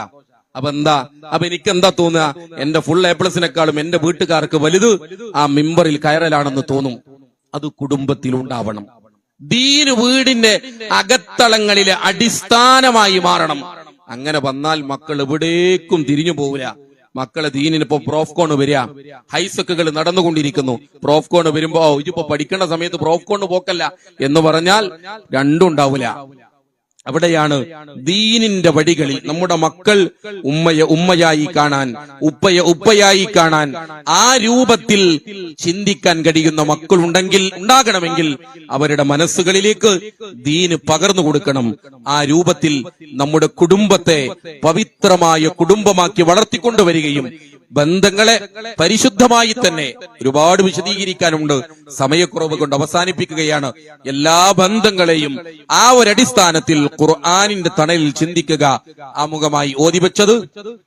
S1: അപ്പൊ എനിക്കെന്താ തോന്നുക? എന്റെ ഫുൾ A+നേക്കാളും എന്റെ വീട്ടുകാർക്ക് വലുത് ആ മിമ്പറിൽ കയറലാണെന്ന് തോന്നും. അത് കുടുംബത്തിലുണ്ടാവണം. ദീന് വീടിന്റെ അകത്തളങ്ങളിലെ അടിസ്ഥാനമായി മാറണം. അങ്ങനെ വന്നാൽ മക്കൾ എവിടേക്കും തിരിഞ്ഞു പോവില്ല. മക്കളെ ദീനിന് ഇപ്പൊ പ്രോഫ്കോൺ വരിക, ഹൈസെക്കുകൾ നടന്നുകൊണ്ടിരിക്കുന്നു. പ്രോഫ്കോൺ വരുമ്പോ ഇതിപ്പോ പഠിക്കേണ്ട സമയത്ത് പ്രോഫ്കോൺ പോക്കല്ല എന്ന് പറഞ്ഞാൽ രണ്ടും ഉണ്ടാവില്ല. അവിടെയാണ് ദീനിന്റെ വഴികളിൽ നമ്മുടെ മക്കൾ ഉമ്മയെ ഉമ്മയായി കാണാൻ, ഉപ്പയെ ഉപ്പയായി കാണാൻ, ആ രൂപത്തിൽ ചിന്തിക്കാൻ കഴിയുന്ന മക്കൾ ഉണ്ടാകണമെങ്കിൽ അവരുടെ മനസ്സുകളിലേക്ക് ദീന് പകർന്നു കൊടുക്കണം. ആ രൂപത്തിൽ നമ്മുടെ കുടുംബത്തെ പവിത്രമായ കുടുംബമാക്കി വളർത്തിക്കൊണ്ടുവരികയും ബന്ധങ്ങളെ പരിശുദ്ധമായി തന്നെ, ഒരുപാട് വിശദീകരിക്കാനുണ്ട്, സമയക്കുറവ് കൊണ്ട് അവസാനിപ്പിക്കുകയാണ്. എല്ലാ ബന്ധങ്ങളെയും ആ ഒരടിസ്ഥാനത്തിൽ ഖുർആനിന്റെ തണലിൽ ചിന്തിക്കുക. ആമുഖമായി ഓതിവെച്ചത്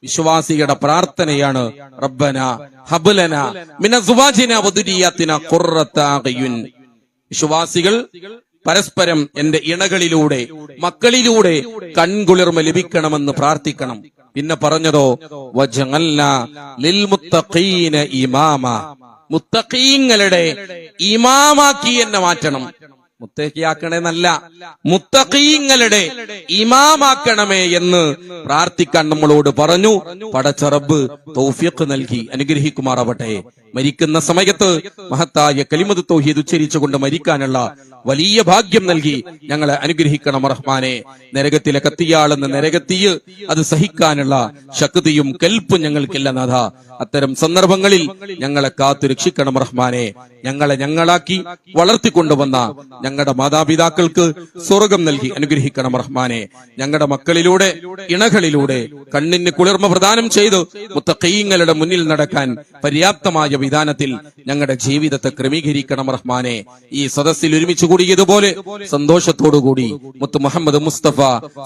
S1: വിശ്വാസിയുടെ പ്രാർത്ഥനയാണ്. റബ്ബന ഹബ് ലനാ മിൻ അസ്വാജിനാ വദുരിയാത്തിനാ ഖുർറത അഅ്യുൻ. വിശ്വാസികൾ പരസ്പരം എന്റെ ഇണകളിലൂടെ, മക്കളിലൂടെ കൺകുളിർമ ലഭിക്കണമെന്ന് പ്രാർത്ഥിക്കണം. പിന്നെ പറഞ്ഞതോ വജഅൽനാ ലിൽ മുത്തഖീന ഇമാമ. മുത്തഖീങ്ങളുടെ ഇമാമാക്കി എന്നെ മാറ്റണം. മുത്തഖിയാക്കണേന്നല്ല, മുത്തഖീങ്ങളുടെ ഇമാമാക്കണമേ എന്ന് പ്രാർത്ഥിക്കാൻ നമ്മളോട് പറഞ്ഞു. പടച്ച റബ്ബ് തൗഫീഖ് നൽകി അനുഗ്രഹിക്കുമാറാവട്ടെ. മരിക്കുന്ന സമയത്ത് മഹത്തായ കലിമത്ത് തൗഹീദ് ഉച്ചരിച്ചുകൊണ്ട് മരിക്കാനുള്ള വലിയ ഭാഗ്യം നൽകി ഞങ്ങളെ അനുഗ്രഹിക്കണം റഹ്മാനെ. നരകത്തിലെ കത്തിയാളെന്ന് നരകത്തിയ് അത് സഹിക്കാനുള്ള ശക്തിയും കൽപ്പും ഞങ്ങൾക്കില്ല നാഥ. അത്തരം സന്ദർഭങ്ങളിൽ ഞങ്ങളെ കാത്തു രക്ഷിക്കണം റഹ്മാനെ. ഞങ്ങളാക്കി വളർത്തിക്കൊണ്ടുവന്ന ഞങ്ങളുടെ മാതാപിതാക്കൾക്ക് സ്വർഗം നൽകി അനുഗ്രഹിക്കണം റഹ്മാനെ. ഞങ്ങളുടെ മക്കളിലൂടെ, ഇണകളിലൂടെ കണ്ണിന് കുളിർമ പ്രദാനം ചെയ്ത് മുത്തഖീങ്ങളുടെ മുന്നിൽ നടക്കാൻ പര്യാപ്തമായ വിധാനത്തിൽ ഞങ്ങളുടെ ജീവിതത്തെ ക്രമീകരിക്കണം റഹ്മാനെ. ഈ സദസ്സിൽ ഒരുമിച്ച് കൂടിയതുപോലെ സന്തോഷത്തോടുകൂടി മുത്ത് മുഹമ്മദ് മുസ്തഫ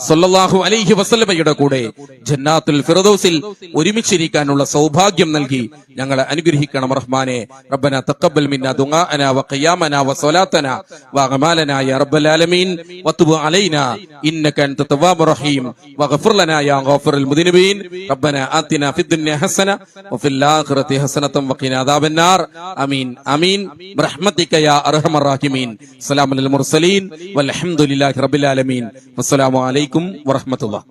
S1: സല്ലല്ലാഹു അലൈഹി വസല്ലമയുടെ കൂടെ ജന്നാത്തുൽ ഫിർദൗസിൽ ഒരുമിച്ചിരിക്കാനുള്ള സൗഭാഗ്യം നൽകി ഞങ്ങളെ അനുഗ്രഹിക്കണം റഹ്മാനെ. റബ്ബന തഖബ്ബൽ മിന്നാ ദുആഅനാ വഖിയാമനാ വസലാത്തനാ വഅമാലനാ യാ റബ്ബൽ ആലമീൻ വതുബ് അലൈനാ ഇന്നക അൻത തവ്വാബുർ റഹീം വഗ്ഫിർ ലനാ യാ ഗാഫിറുൽ മുദ്നിബീൻ. റബ്ബന ആതിനാ ഫിദ് ദുനിയ ഹസന വഫിൽ ആഖിറതി ഹസനതൻ വഖിനാ അദാബൻ നാർ. ആമീൻ ആമീൻ ബിറഹ്മതിക യാ അർഹമർ റഹീമീൻ. സലാമുൽ മുർസലീൻ വൽഹംദുലില്ലാഹി റബ്ബിൽ ആലമീൻ. വസ്സലാമു അലൈക്കും വറഹ്മത്തുള്ളാഹി.